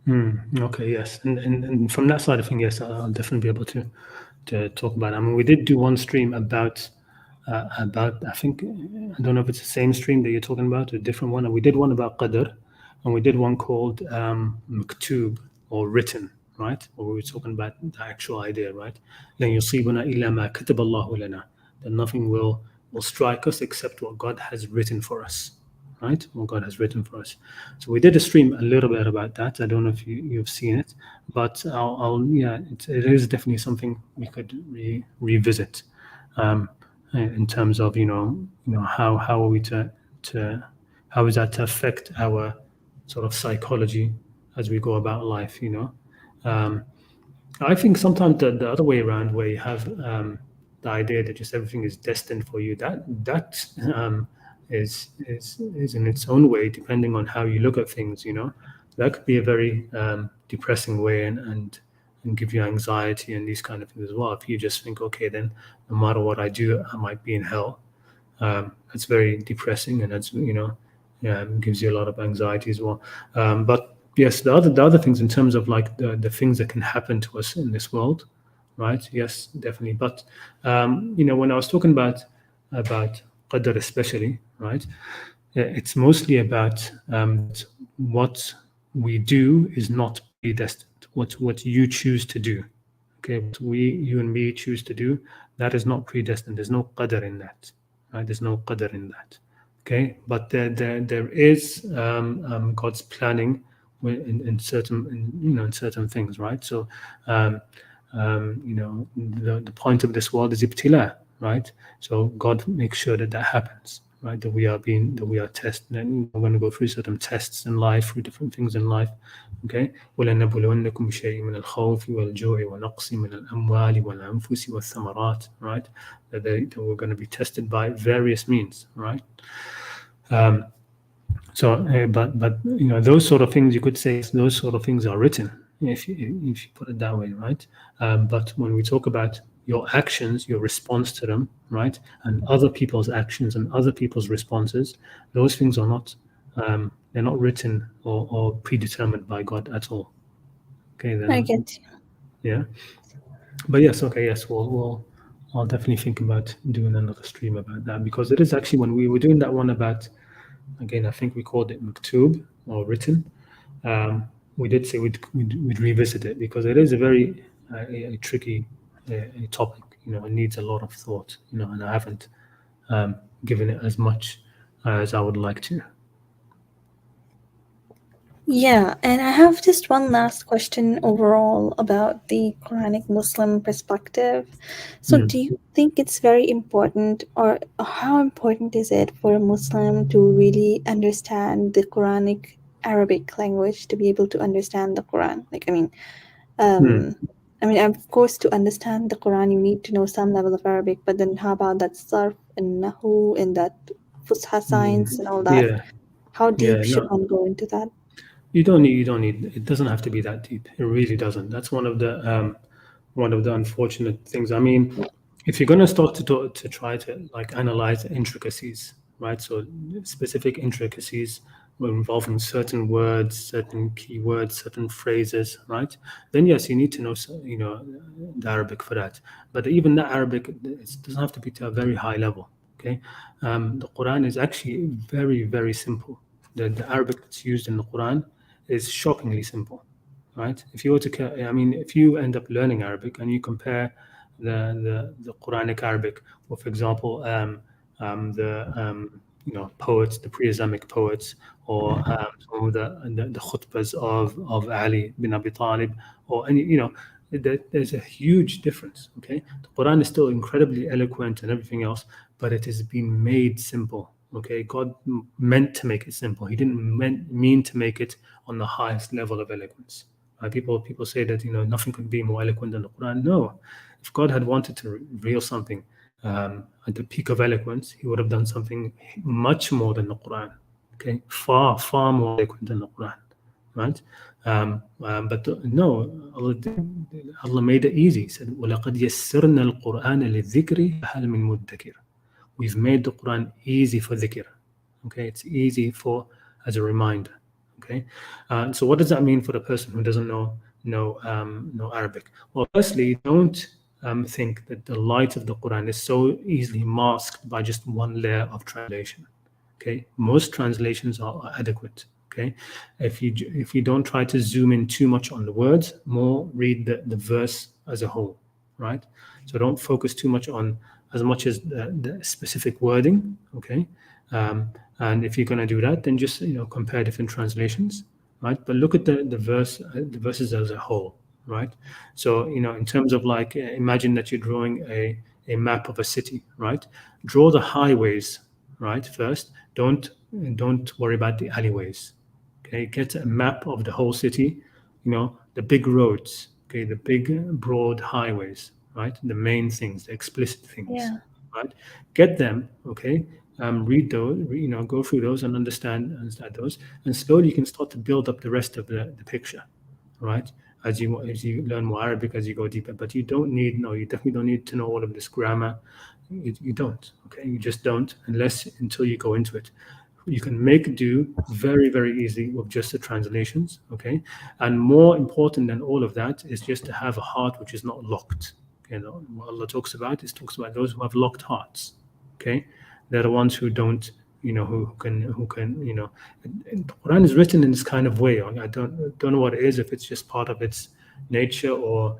Okay, yes, and from that side of things, yes, I'll definitely be able to talk about it. I mean, we did do one stream about I think I don't know if it's the same stream that you're talking about, or a different one. And we did one about qadr, and we did one called maktub, or written, right? Where we were talking about the actual idea, right? لن يصيبنا إلا ما كتب الله لنا. That nothing will strike us except what God has written for us, right? What God has written for us. So we did a stream a little bit about that. I don't know if you've seen it, but yeah, it is definitely something we could revisit. Um, in terms of how are we to how is that to affect our sort of psychology as we go about life, um, I think sometimes the other way around, where you have the idea that just everything is destined for you, that is in its own way, depending on how you look at things. That could be a very depressing way, and give you anxiety and these kind of things as well. If you just think, okay, then no matter what I do, I might be in hell. That's very depressing, and that's yeah, it gives you a lot of anxiety as well. But yes, the other things in terms of like the things that can happen to us in this world, right? Yes, definitely. But when I was talking about qadr especially, right? It's mostly about what we do is not predestined. What you choose to do, okay, what you and me choose to do, that is not predestined. There's no qadr in that, right? There's no qadr in that, okay. But there is God's planning in certain in certain things, right? So the point of this world is ibtila, right? So God makes sure that happens, right? That we are tested, and we're going to go through certain tests in life, through different things in life, okay. وَلَنَبْلُوَنَّكُمْ بِشَيْءٍ مِنَ الْخَوْفِ وَالْجُوعِ وَنَقْصٍ مِنَ الْأَمْوَالِ وَالْأَنفُسِ وَالثَّمَرَاتِ, right? That we're going to be tested by various means, right? So, but those sort of things, you could say those sort of things are written, if you put it that way, right? But when we talk about your actions, your response to them, right, and other people's actions and other people's responses, those things are not they're not written or predetermined by God at all. Okay, they're I not. get you. Yeah, but yes, okay, yes, I'll definitely think about doing another stream about that, because it is actually, when we were doing that one about, again, I think we called it maktub, or written. We did say we'd revisit it, because it is a very a tricky a topic. It needs a lot of thought. And I haven't given it as much as I would like to. Yeah, and I have just one last question overall about the Quranic Muslim perspective. So, Mm. do you think it's very important, or how important is it for a Muslim to really understand the Quranic Arabic language to be able to understand the Quran? Like, Mm. of course, to understand the Quran, you need to know some level of Arabic, but then how about that sarf and nahu and that fusha science and all that? Yeah, How deep yeah, should no, one go into that? you don't need, it doesn't have to be that deep. It really doesn't. That's one of the unfortunate things. I mean, if you're going to start to try to like analyze intricacies, right? So specific intricacies involving certain words, certain keywords, certain phrases, right? Then yes, you need to know, the Arabic for that. But even that Arabic, it doesn't have to be to a very high level. Okay, the Quran is actually very, very simple. The Arabic that's used in the Quran is shockingly simple, right? If you were to, if you end up learning Arabic and you compare the Quranic Arabic, or for example, the poets, the pre-Islamic poets, or some of the khutbas of Ali bin Abi Talib, or any, there's a huge difference. Okay, the Quran is still incredibly eloquent and everything else, but it has been made simple. Okay, God meant to make it simple. He didn't mean to make it on the highest level of eloquence. People say that nothing could be more eloquent than the Quran. No, if God had wanted to reveal something at the peak of eloquence, He would have done something much more than the Quran. Okay, far more eloquent than the Quran, right? But no, Allah made it easy. He said, وَلَقَدْ يَسَّرْنَا الْقُرْآنَ لِلذِّكْرِ فَهَلْ مِن مُدَّكِرٍ. We've made the Quran easy for dhikr. Okay, it's easy for as a reminder. Okay, so what does that mean for the person who doesn't know Arabic? Well, firstly, don't think that the light of the Quran is so easily masked by just one layer of translation. Okay, most translations are adequate. Okay, if you don't try to zoom in too much on the words, more read the verse as a whole, right? So don't focus too much on as much as the specific wording. Okay, and if you're going to do that, then just compare different translations, right? But look at the verses as a whole, right? So in terms of like imagine that you're drawing a map of a city, right? Draw the highways, right? First, don't worry about the alleyways. Okay, get a map of the whole city, the big roads, okay, the big broad highways, right? The main things, the explicit things, Yeah. right? Get them, okay. Read those, go through those and understand those, and slowly you can start to build up the rest of the picture, right? As you learn more Arabic, as you go deeper. But you definitely don't need to know all of this grammar. You don't, okay? You just don't until you go into it. You can make do very, very easily with just the translations, okay? And more important than all of that is just to have a heart which is not locked. What Allah talks about those who have locked hearts, okay? They're the ones who don't, who can, and the Quran is written in this kind of way. I don't know what it is, if it's just part of its nature or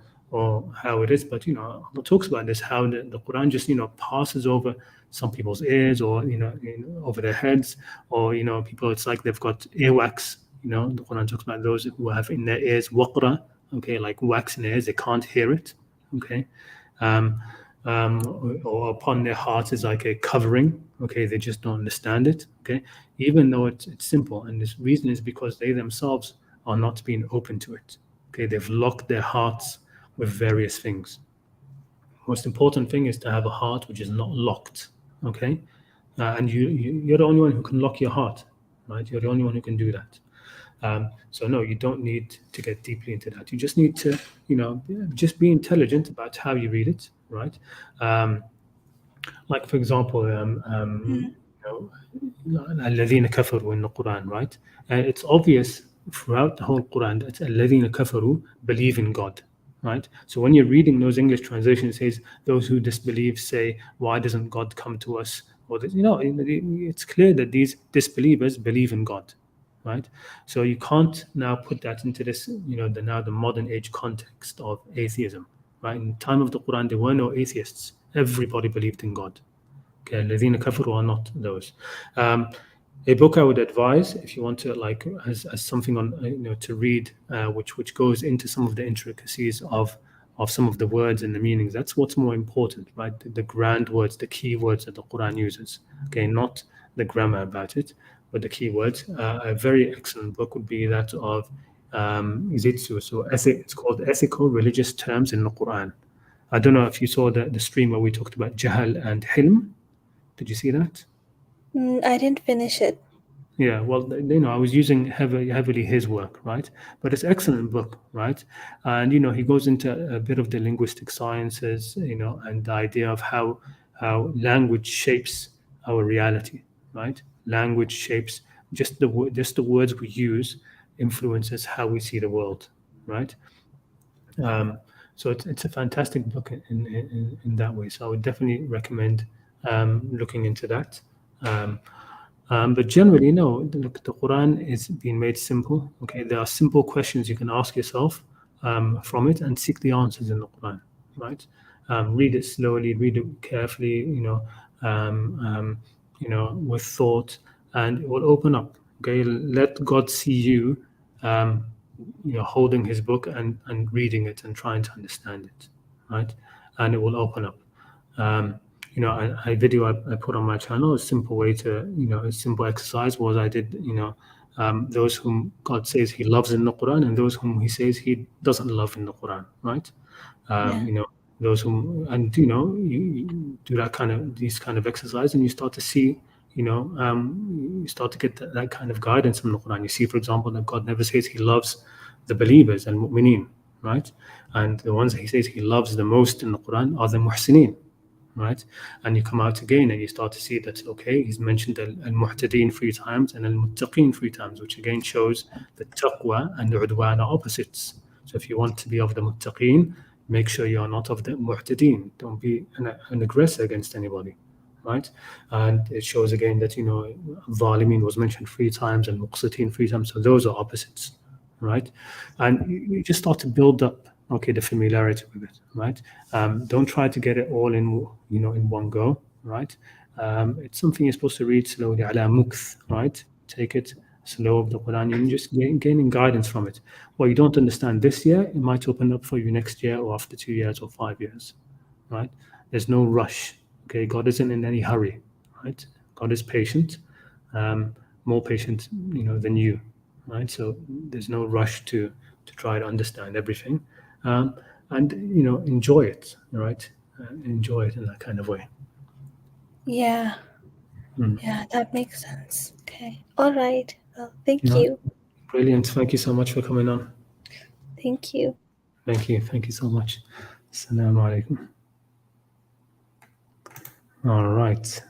how it is, but Allah talks about this, how the Quran just passes over some people's ears, or over their heads, or people, it's like they've got earwax. The Quran talks about those who have in their ears waqra, okay, like wax in their ears, they can't hear it, okay. Or upon their hearts is like a covering, okay, they just don't understand it, okay, even though it's simple. And this reason is because they themselves are not being open to it, okay. They've locked their hearts with various things. Most important thing is to have a heart which is not locked, okay. And you're the only one who can lock your heart, right? You're the only one who can do that. So no, you don't need to get deeply into that. You just need to, just be intelligent about how you read it, right? Like for example, الذين كفروا in the Quran, right? And it's obvious throughout the whole Quran that الذين كفروا believe in God, right? So when you're reading those English translations, it says those who disbelieve say, why doesn't God come to us? Or it's clear that these disbelievers believe in God, right? So you can't now put that into this, the modern age context of atheism, right? In the time of the Quran, there were no atheists. Everybody believed in God. Okay, الذين كفروا are not those. A book I would advise, if you want to, like, as something on, to read, which goes into some of the intricacies of some of the words and the meanings. That's what's more important, right? The grand words, the key words that the Quran uses. Okay, not the grammar about it, but the key words. A very excellent book would be that of Izitsu. So it's called Ethical Religious Terms in the Quran. I don't know if you saw the stream where we talked about Jahal and Hilm. Did you see that? I didn't finish it. Yeah, well, I was using heavily his work, right? But it's an excellent book, right? And he goes into a bit of the linguistic sciences, and the idea of how language shapes our reality, right? Language shapes just the words we use influences how we see the world, right? So it's a fantastic book in that way. So I would definitely recommend looking into that. But generally, no, the Quran is being made simple. Okay, there are simple questions you can ask yourself from it and seek the answers in the Quran, right? Read it slowly, read it carefully, with thought, and it will open up. Okay, let God see you, holding His book and reading it and trying to understand it, right? And it will open up. A video I put on my channel, a simple way to, a simple exercise was I did, those whom God says He loves in the Quran and those whom He says He doesn't love in the Quran, right? Those whom, and you do these kind of exercise, and you start to see, you start to get that kind of guidance from the Quran. You see, for example, that God never says He loves the believers and mu'mineen, right? And the ones that He says He loves the most in the Quran are the muhsineen, right? And you come out again and you start to see that, okay, He's mentioned al-muhtadeen 3 times and al-muttaqeen 3 times, which again shows that taqwa and udwan are opposites. So if you want to be of the muttaqeen, make sure you are not of the muhtadeen. Don't be an aggressor against anybody, right? And it shows again that, zalimin was mentioned 3 times and muqsitin 3 times. So those are opposites, right? And you just start to build up, okay, the familiarity with it, right? Don't try to get it all in, in one go, right? It's something you're supposed to read slowly, ala mukth, right? Take it slow of the Quran and just gaining guidance from it. What you don't understand this year, it might open up for you next year or after 2 years or 5 years, right? There's no rush. Okay, God isn't in any hurry, right? God is patient, more patient, than you, right? So there's no rush to try to understand everything, and enjoy it, right? Enjoy it in that kind of way. Yeah. Mm. Yeah, that makes sense. Okay. All right. Well, thank Yeah. you. Brilliant. Thank you so much for coming on. Thank you. Thank you. Thank you so much. Assalamu alaikum. All right.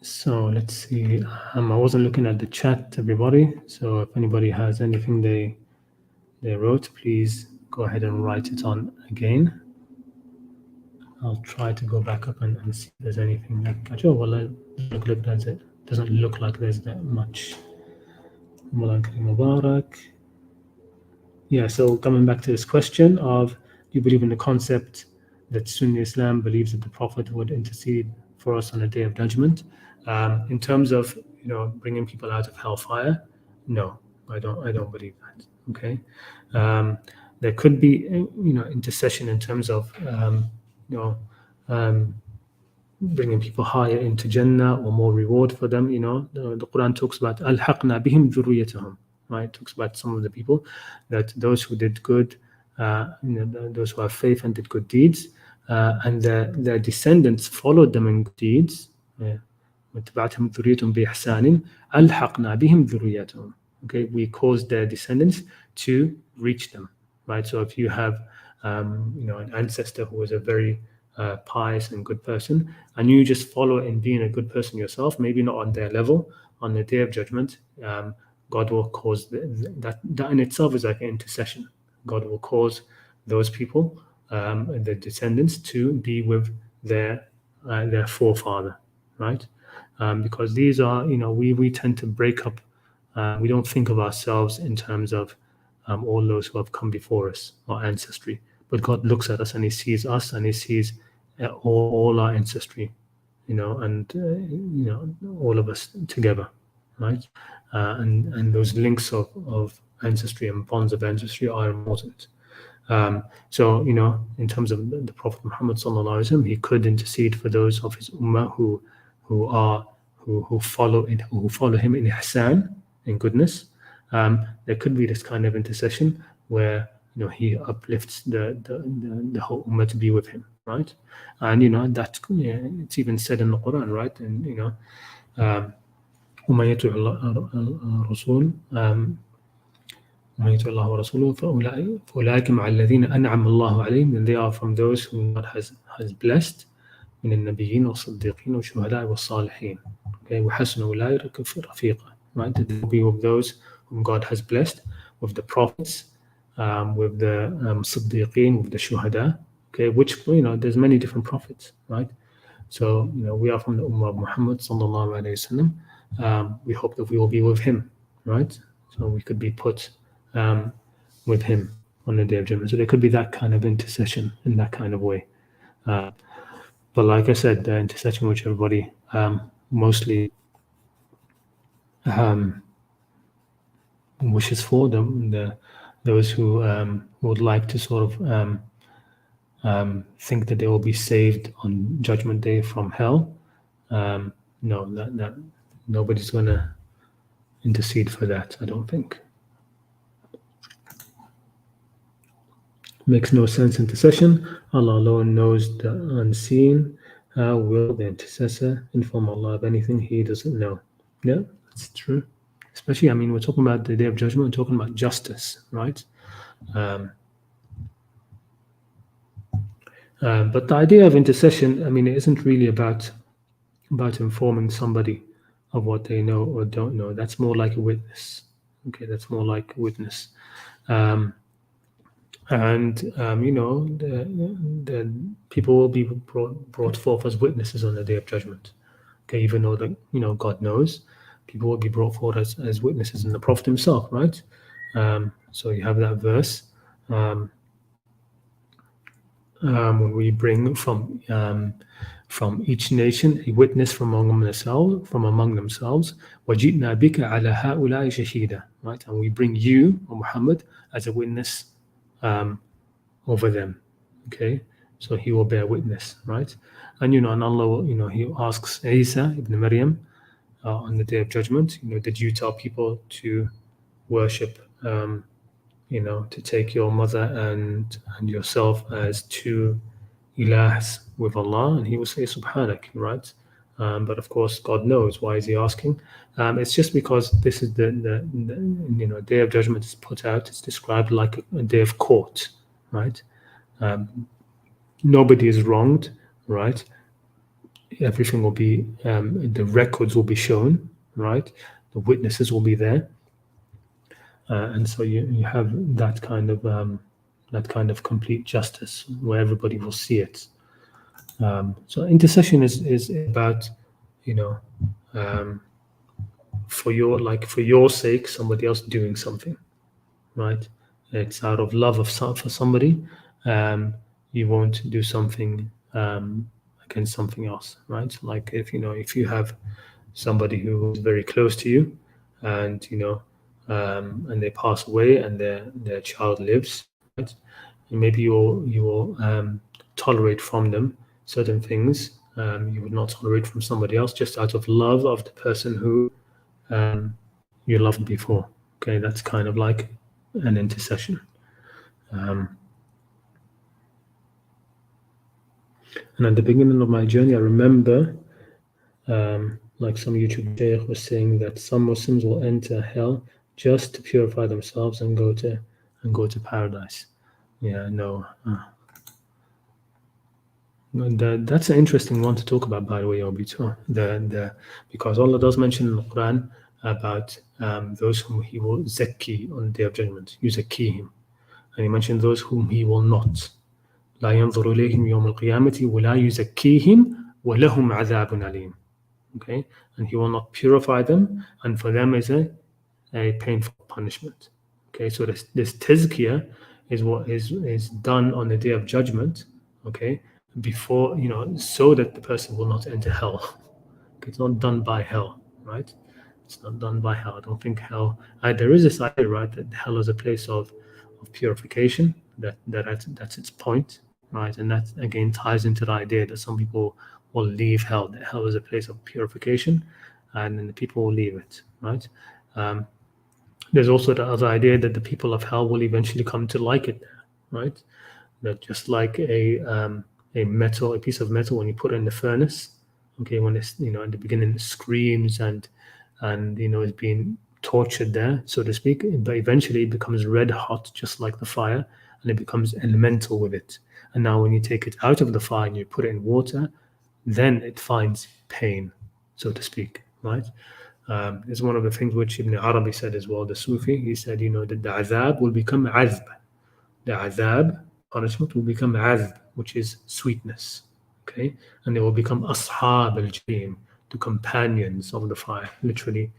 So let's see. I wasn't looking at the chat, everybody. So if anybody has anything they wrote, please go ahead and write it on again. I'll try to go back up and see if there's anything. Well, doesn't look like there's that much. Mubarak. Yeah, so coming back to this question of, do you believe in the concept that Sunni Islam believes that the Prophet would intercede for us on the Day of Judgment? In terms of, bringing people out of hellfire, no, I don't believe that. Okay, there could be, intercession in terms of, bringing people higher into Jannah or more reward for them. The Quran talks about al-haqna bihim dhurriyyatahum, right? It talks about some of the people, that those who did good, those who have faith and did good deeds, and their descendants followed them in good deeds. وَاتَّبَعْتَهُمْ ذُرِّيَّتُهُمْ بِإِحْسَانٍ أَلْحَقْنَا بِهِمْ ذُرِّيَّتَهُم. Okay, we caused their descendants to reach them, right? So if you have, an ancestor who was a very pious and good person, and you just follow in being a good person yourself, maybe not on their level, on the Day of Judgment, God will cause that in itself is like an intercession. God will cause those people, the descendants, to be with their forefather, right? Because these are, we tend to break up. We don't think of ourselves in terms of all those who have come before us, our ancestry. But God looks at us and He sees us and He sees all our ancestry, and all of us together, right? And those links of ancestry and bonds of ancestry are important. So, in terms of the Prophet Muhammad sallallahu alaihi wasallam, he could intercede for those of his ummah who follow him in ihsan, in goodness. There could be this kind of intercession where he uplifts the whole ummah to be with him, right? And that it's even said in the Quran, right? And وَمَن يُطِعِ الرَّسُولَ وَمَن يُطِعِ اللَّهَ وَرَسُولَهُ فَأُولَٰئِكَ مَعَ الَّذِينَ أَنْعَمَ اللَّهُ عَلَيْهِمْ, and they are from those whom God has blessed, من النبيين والصديقين والشهداء والصالحين. Okay, وحسن أولئك رفيقا. Right, they will be with those whom God has blessed, with the prophets, with the Siddiqeen, with the Shuhada. Okay, which there's many different prophets, right? So we are from the Ummah of Muhammad sallallahu alaihi wasallam. We hope that we will be with him, right? So we could be put with him on the Day of Judgment. So there could be that kind of intercession in that kind of way. But like I said, the intercession which everybody mostly wishes for, those who would like to sort of think that they will be saved on Judgment Day from hell. No, that nobody's going to intercede for that, I don't think. Makes no sense, intercession. Allah alone knows the unseen. How will the intercessor inform Allah of anything he doesn't know? Yeah, that's true. Especially, I mean, we're talking about the Day of Judgment, we're talking about justice, right? But the idea of intercession, I mean, it isn't really about informing somebody of what they know or don't know. That's more like a witness. Okay, that's more like a witness. You know, the people will be brought forth as witnesses on the Day of Judgment. Okay, even though that, you know, God knows, people will be brought forward as witnesses, and the Prophet himself, right? So you have that verse. When we bring from each nation a witness from among themselves, وَجِئْنَا بِكَ عَلَى هَؤُلَاءِ شَهِيدًا, right? And we bring you, O Muhammad, as a witness over them. Okay, so he will bear witness, right? And you know, and Allah will, you know, he asks Isa ibn Maryam on the Day of Judgment, you know, did you tell people to worship, you know, to take your mother and yourself as two ilahs with Allah? And he will say, Subhanak, right? But of course, God knows. Why is he asking? It's just because this is the you know, Day of Judgment is put out. It's described like a day of court, right? Nobody is wronged, right? Everything will be, the records will be shown, right? The witnesses will be there, and so you have that kind of complete justice where everybody will see it. So intercession is about, you know, for your sake, somebody else doing something, right? It's out of love for somebody. You won't do something against something else, right? Like if you have somebody who is very close to you, and you know, and they pass away, and their child lives, right? And maybe you will tolerate from them certain things you would not tolerate from somebody else, just out of love of the person who you loved before. Okay, that's kind of like an intercession. And at the beginning of my journey, I remember, like some YouTube shaykh was saying, that some Muslims will enter hell just to purify themselves and go to paradise. Yeah, no. That's an interesting one to talk about, by the way, Obito. Because Allah does mention in the Quran about those whom He will zakki on the Day of Judgment, yuzakkihim, and He mentioned those whom He will not. لا ينظر إليهم يوم القيامة ولا يزكيهم ولهم عذاب أليم. Okay, and He will not purify them, and for them is a painful punishment. Okay, so this tazkiyah is what is done on the Day of Judgment. Okay, before, you know, so that the person will not enter hell. It's not done by hell, right? It's not done by hell. I don't think hell. There is this idea, right, that hell is a place of purification. That's its point, right? And that again ties into the idea that some people will leave hell. That hell is a place of purification, and then the people will leave it, right? There's also the other idea that the people of hell will eventually come to like it, right? That just like a piece of metal, when you put it in the furnace, okay, when it's, you know, at the beginning it screams and you know, is being tortured there, so to speak, but eventually it becomes red hot, just like the fire, and it becomes elemental with it. And now when you take it out of the fire and you put it in water, then it finds pain, so to speak, right? It's one of the things which Ibn Arabi said as well, the Sufi. He said, you know, that the azab will become azb. The azab, punishment, will become azb, which is sweetness. Okay, and they will become ashab al-jahim, the companions of the fire, literally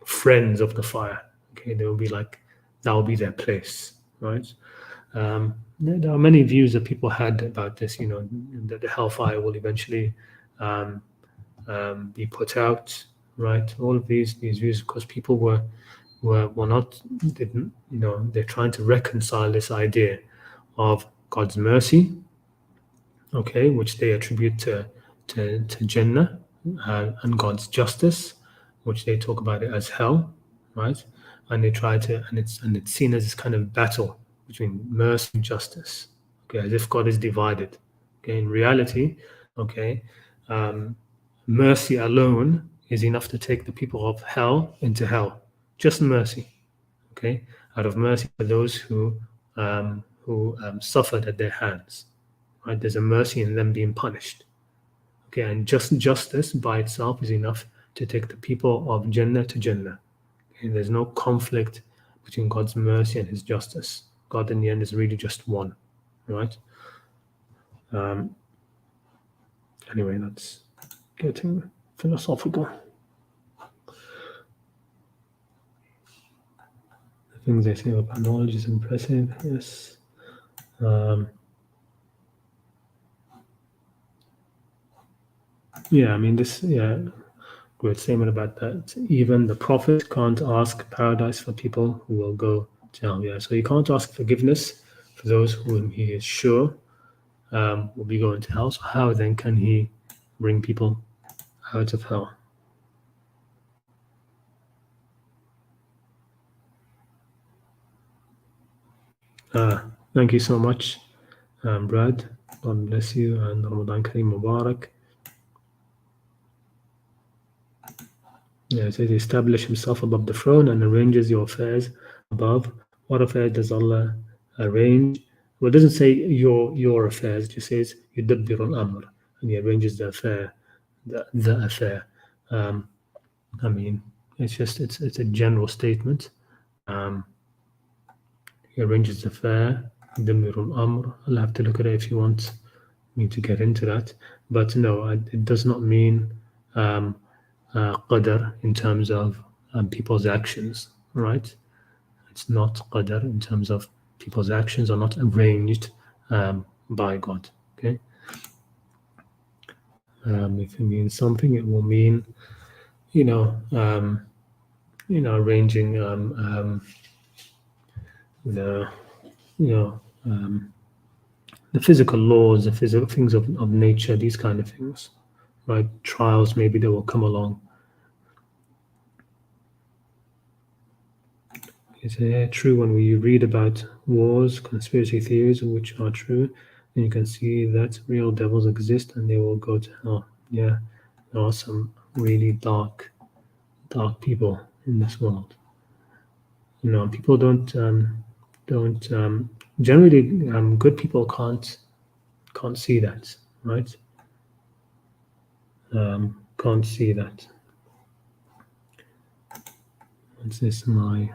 friends of the fire. Okay, they will be like, that will be their place, right? There are many views that people had about this, you know, that the hellfire will eventually be put out, right? All of these views, because people were not, didn't, you know, they're trying to reconcile this idea of God's mercy, okay, which they attribute to Jannah, and God's justice, which they talk about it as hell, right? And they try to, and it's seen as this kind of battle between mercy and justice, okay, as if God is divided, Okay, in reality, okay, mercy alone is enough to take the people of hell into hell. Just mercy, okay, out of mercy for those who suffered at their hands. Right, there's a mercy in them being punished. Okay, and just justice by itself is enough to take the people of Jannah to Jannah. Okay, there's no conflict between God's mercy and His justice. God, in the end, is really just one. Right. Anyway, that's getting philosophical. The things they say about knowledge is impressive. Yes. Yeah, I mean, this, yeah, great statement about that. Even the prophet can't ask paradise for people who will go to hell. Yeah, so he can't ask forgiveness for those whom he is sure will be going to hell. So how then can he bring people out of hell? Thank you so much, Brad. God bless you, and Ramadan Kareem Mubarak. Yeah, it says establish himself above the throne and arranges your affairs above. What affairs does Allah arrange? Well, it doesn't say your affairs, it just says yudabbir al-amr, and he arranges the affair, the affair. I mean, it's a general statement. He arranges the affair, yudabbir al-amr. I'll have to look at it if you want me to get into that. But no, it does not mean qadar in terms of people's actions, right? It's not qadar in terms of people's actions are not arranged by God. Okay. If it means something, it will mean, arranging the, the physical laws, the physical things of nature, these kind of things, right? Trials maybe that will come along. It's true when we read about wars, conspiracy theories, which are true, then you can see that real devils exist and they will go to hell. Yeah, there are some really dark people in this world. People don't generally good people can't see that, right? Can't see that. What's this? My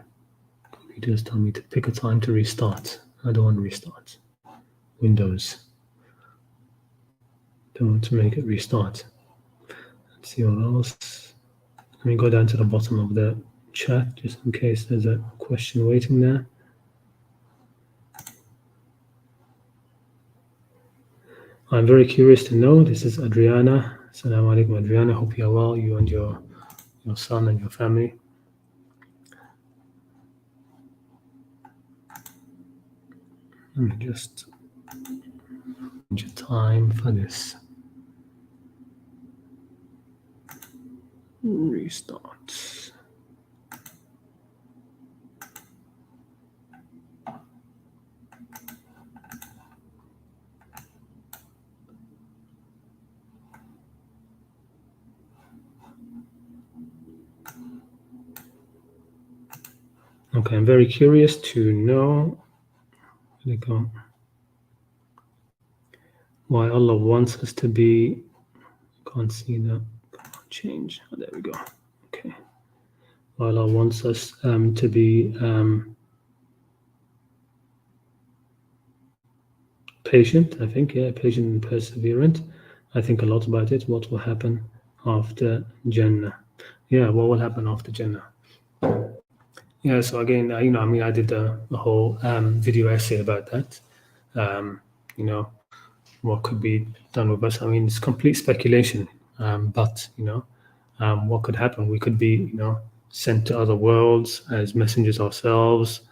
computers tell me to pick a time to restart. I don't want to restart. Windows. Don't make it restart. Let's see what else. Let me go down to the bottom of the chat just in case there's a question waiting there. I'm very curious to know. This is Adriana. Assalamu alaikum, Adriana. Hope you're well, you and your son and your family. Let me just change the time for this. Restart. Okay, I'm very curious to know why Allah wants us to be. Can't see that. Change. Oh, there we go. Okay. Why Allah wants us to be patient. I think, yeah, patient and perseverant. I think a lot about it. What will happen after Jannah? Yeah, what will happen after Jannah? Yeah, so again, I did a whole video essay about that. What could be done with us? I mean, it's complete speculation, but what could happen? We could be, sent to other worlds as messengers ourselves,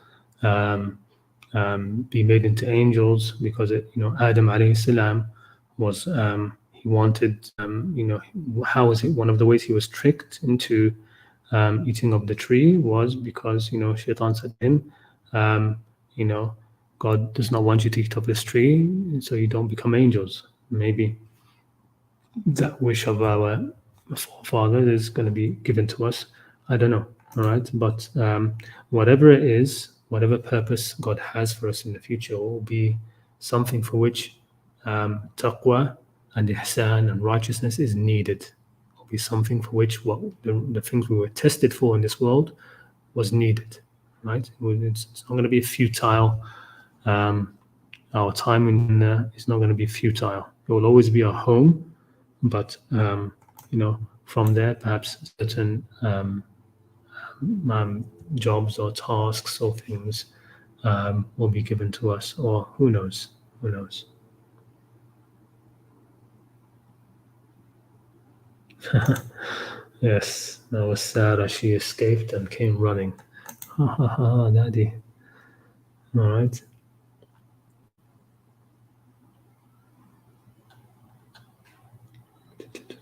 be made into angels because Adam alayhi salam was he wanted how was it one of the ways he was tricked into eating of the tree was because Shaitan said to him God does not want you to eat of this tree so you don't become angels, maybe that wish of our forefathers is going to be given to us. I don't know. All right. But whatever it is, whatever purpose God has for us in the future will be something for which taqwa and ihsan and righteousness is needed. It will be something for which what the things we were tested for in this world was needed. Right. It's not going to be futile. Our time in is not going to be futile. It will always be our home, but from there, perhaps certain jobs or tasks or things will be given to us, or who knows? Who knows? Yes, that was sad. She escaped and came running. Ha ha ha, daddy. All right.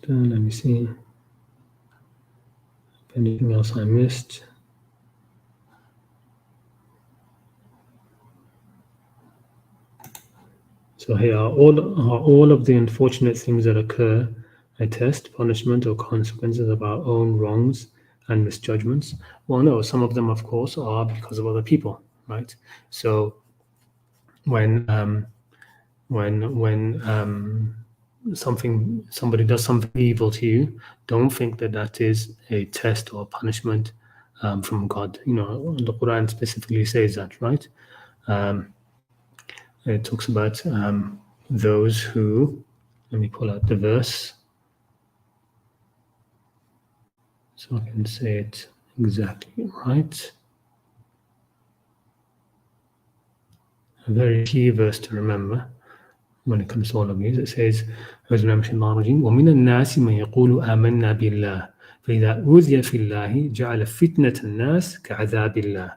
Let me see. Anything else I missed? So here are all of the unfortunate things that occur a test, punishment, or consequences of our own wrongs and misjudgments? Well, no, some of them, of course, are because of other people, right? So when somebody does something evil to you, don't think that that is a test or punishment from God. The Quran specifically says that, right? It talks about those who, let me pull out the verse so I can say it exactly right. A very key verse to remember when it comes to all of these. It says, وَمِنَ النَّاسِ مَنْ يَقُولُ آمَنَّا بِاللَّهِ فَإِذَا أُوذِيَ فِي اللَّهِ جَعَلَ فِتْنَةَ النَّاسِ كَعَذَابِ اللَّهِ.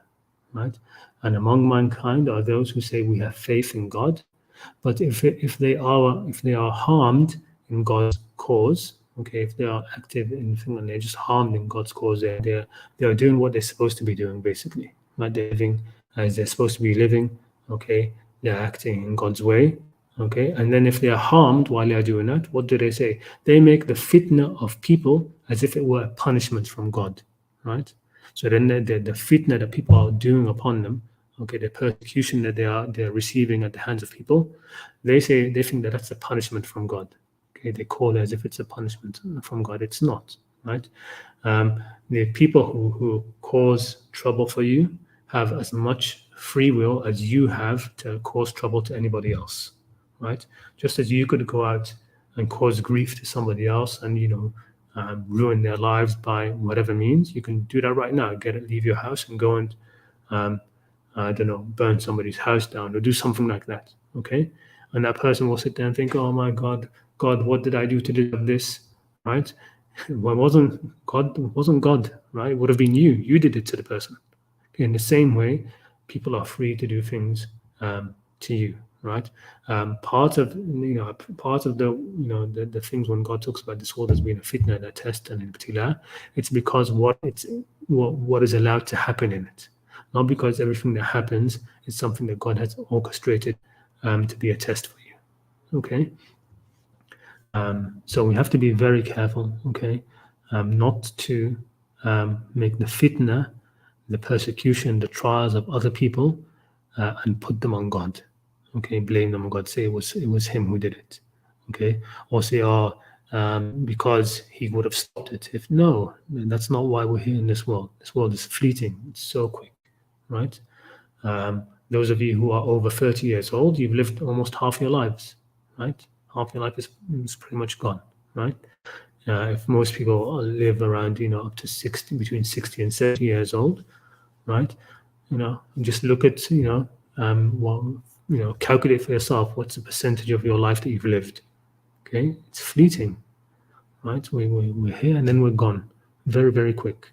Right? And among mankind are those who say we have faith in God, but if they are harmed in God's cause, okay, if they are active in things and they're just harmed in God's cause, they are doing what they're supposed to be doing, basically. Right? They're living as they're supposed to be living, okay, they're acting in God's way, okay, and then if they are harmed while they are doing that, what do they say? They make the fitna of people as if it were a punishment from God, right? So then the fitna that people are doing upon them, okay, the persecution that they're receiving at the hands of people, they think that that's a punishment from God. Okay, they call it as if it's a punishment from God. It's not, right? The people who cause trouble for you have as much free will as you have to cause trouble to anybody else, right? Just as you could go out and cause grief to somebody else and ruin their lives by whatever means, you can do that right now. Leave your house and go and I don't know, burn somebody's house down or do something like that. Okay, and that person will sit there and think, "Oh my God, God, what did I do to deserve this?" Right? Well, wasn't God, right? It would have been you. You did it to the person. In the same way, people are free to do things to you, right? Part of the things when God talks about this world as being a fitna, a test, and in particular, it's because what is allowed to happen in it, not because everything that happens is something that God has orchestrated to be a test for you. Okay. So we have to be very careful, okay, not to make the fitna, the persecution, the trials of other people, and put them on God. Okay, blame them on God. Say it was him who did it. Okay, or say, because he would have stopped it. If no, that's not why we're here in this world. This world is fleeting. It's so quick, right? Those of you who are over 30 years old, you've lived almost half your lives, right? Half your life is pretty much gone, right? If most people live around, up to 60, between 60 and 70 years old, right? Just look at, calculate for yourself what's the percentage of your life that you've lived. Okay, it's fleeting, right? We're here and then we're gone, very, very quick.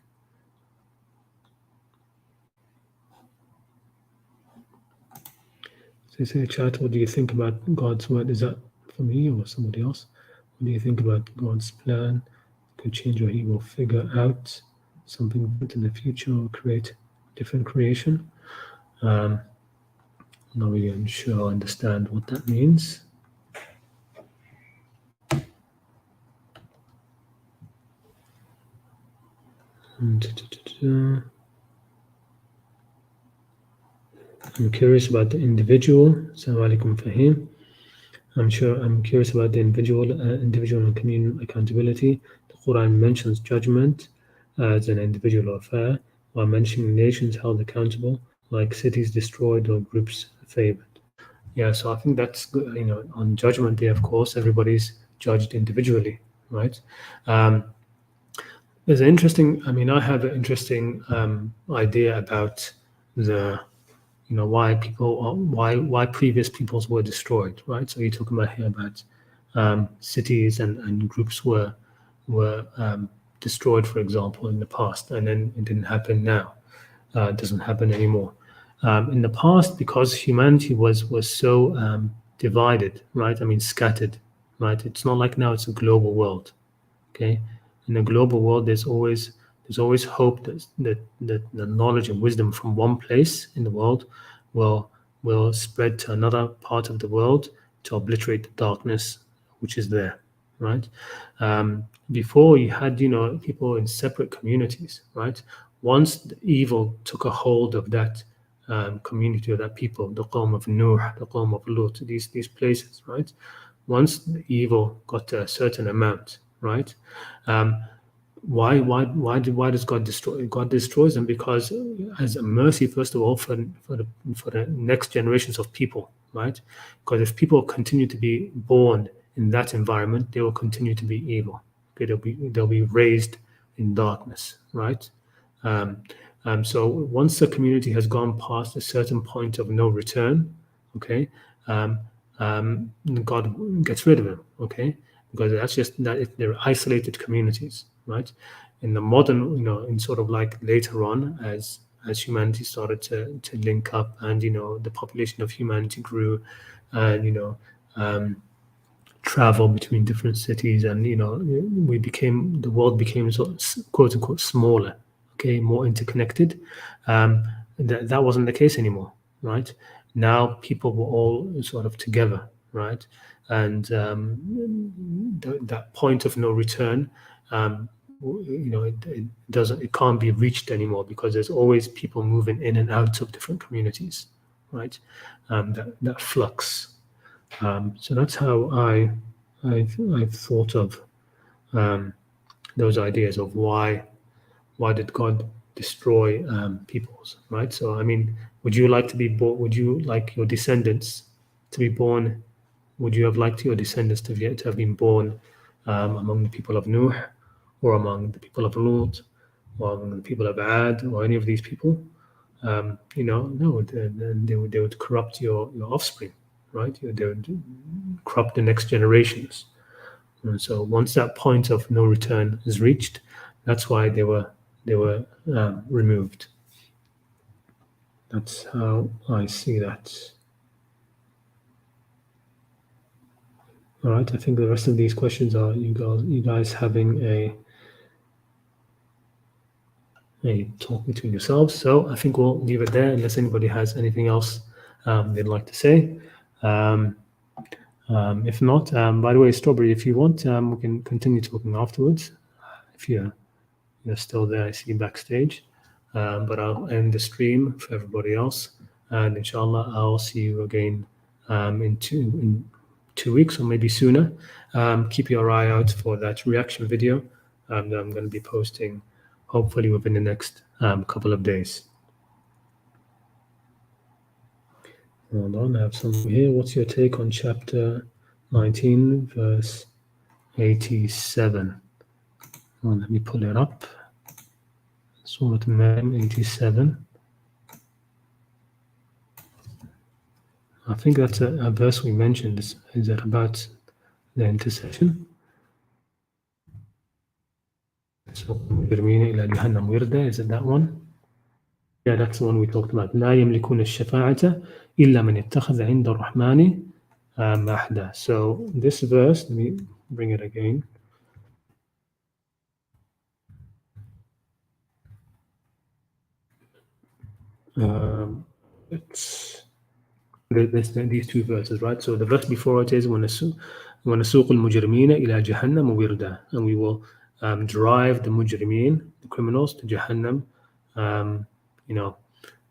So say, chat, what do you think about God's word? Is that for me or somebody else? What do you think about God's plan? Could change, or he will figure out something good in the future or create different creation? Not really sure I understand what that means. I'm curious about the individual. Assalamu alaikum Fahim. I'm curious about the individual and communal accountability. The Quran mentions judgment as an individual affair, while mentioning nations held accountable, like cities destroyed or groups favored. Yeah, so I think that's good. On Judgment Day, of course, everybody's judged individually, right? There's an interesting. I have an interesting idea about the why previous peoples were destroyed, right? So you're talking about here about cities and groups were destroyed, for example, in the past, and then it didn't happen now. It doesn't happen anymore. In the past, because humanity was so divided, right? Scattered, right? It's not like now; it's a global world. Okay, in a global world, there's always hope that the knowledge and wisdom from one place in the world will spread to another part of the world to obliterate the darkness which is there, right? Before you had people in separate communities, right? Once the evil took a hold of that community or that people, the Qawm of Nuh, the Qawm of Lut, these places, right? Once the evil got to a certain amount, right? Why does God destroy? God destroys them because as a mercy, first of all, for the next generations of people, right? Because if people continue to be born in that environment, they will continue to be evil. Okay, they'll be raised in darkness, right? So once the community has gone past a certain point of no return, okay, God gets rid of them, okay, because that's just that they're isolated communities, right? In the modern, in sort of like later on, as humanity started to link up, and the population of humanity grew, and travel between different cities, and the world became sort of quote unquote smaller, okay, more interconnected. That wasn't the case anymore, right? Now people were all sort of together, right? And that point of no return, it can't be reached anymore because there's always people moving in and out of different communities, right? That flux. So that's how I've thought of those ideas of why did God destroy peoples, right? So would you like to be born? Would you like your descendants to be born? Would you have liked your descendants to have been born among the people of Nuh, or among the people of Lut, or among the people of Ad, or any of these people? No, they would corrupt your offspring, right? They would corrupt the next generations. And so once that point of no return is reached, that's why they were removed. That's how I see that. All right, I think the rest of these questions are you guys having a talk between yourselves. So I think we'll leave it there unless anybody has anything else they'd like to say. If not, by the way, Strawberry, if you want, we can continue talking afterwards. If you're still there, I see you backstage. But I'll end the stream for everybody else, and inshallah, I'll see you again in 2 weeks or maybe sooner. Keep your eye out for that reaction video that I'm going to be posting, hopefully within the next couple of days. Hold on, I have something here. What's your take on chapter 19, verse 87? Well, let me pull it up. Surah Maryam 87. I think that's a verse we mentioned. Is that about the intercession? So, is it that one? Yeah, that's the one we talked about. لا يملكون الشفاعة إلا من اتخذ عند الرحمن عهدا. So this verse, let me bring it again. It's these two verses, right? So the verse before it is وَنَسُوقُ الْمُجْرِمِينَ إِلَى جَهَنَّمَ وِرْدًا, and we will drive the mujrimeen, the criminals, to Jahannam, you know,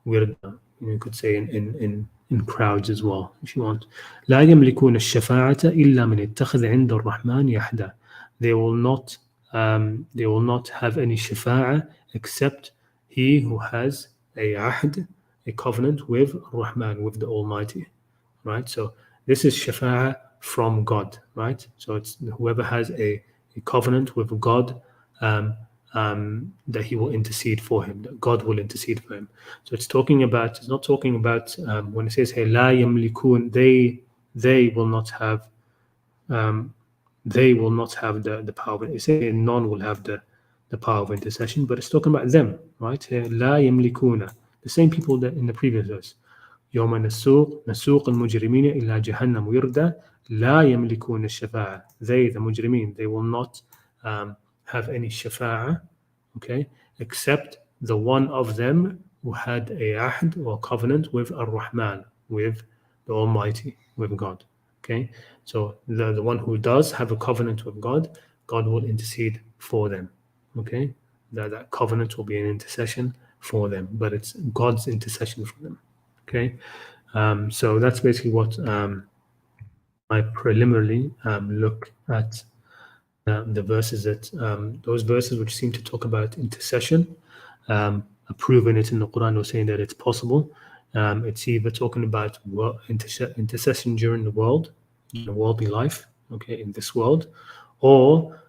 you could say in crowds as well, if you want. لا يملكون الشفاعة إلا من اتخذ عند الرحمن يحدا. They will not have any shafa'a except he who has a ahd, a covenant with Rahman, with the Almighty, right? So this is shafa'a from God, right? So it's whoever has a covenant with God, that he will intercede for him, that God will intercede for him. So it's not talking about when it says here la yamlikun, they will not have the power. It says none will have the power of intercession, but it's talking about them, right? Here la yamlikuna, the same people that in the previous verse. يوم نسوق المجرمين إلى جهنم وردا لا يملكون الشفاعة. They, the mujrimeen, they will not have any shafa'a, okay, except the one of them who had a ahd or covenant with Ar-Rahman, with the Almighty, with God. Okay, so the one who does have a covenant with God, God will intercede for them. Okay, that covenant will be an intercession for them, but it's God's intercession for them. Okay, so that's basically what I preliminarily look at the verses that those verses which seem to talk about intercession, approving it in the Quran, or saying that it's possible. It's either talking about intercession during the worldly life, okay, in this world, or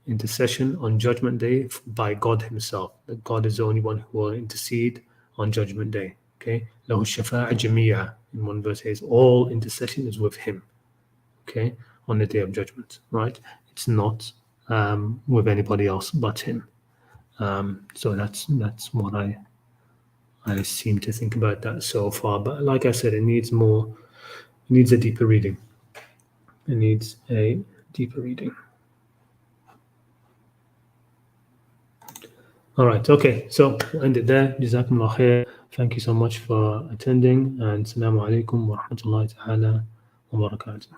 intercession on Judgment Day by God Himself. That God is the only one who will intercede on Judgment Day. Okay, له الشفاعة جميعا. In one verse says all intercession is with Him. Okay, on the Day of Judgment, right? It's not with anybody else but Him. So that's what I seem to think about that so far. But like I said, it needs a deeper reading. It needs a deeper reading. All right, okay, so we'll end it there. Jazakumullah khair. Thank you so much for attending, and Assalamu alaikum wa rahmatullahi ta'ala wa barakatuh.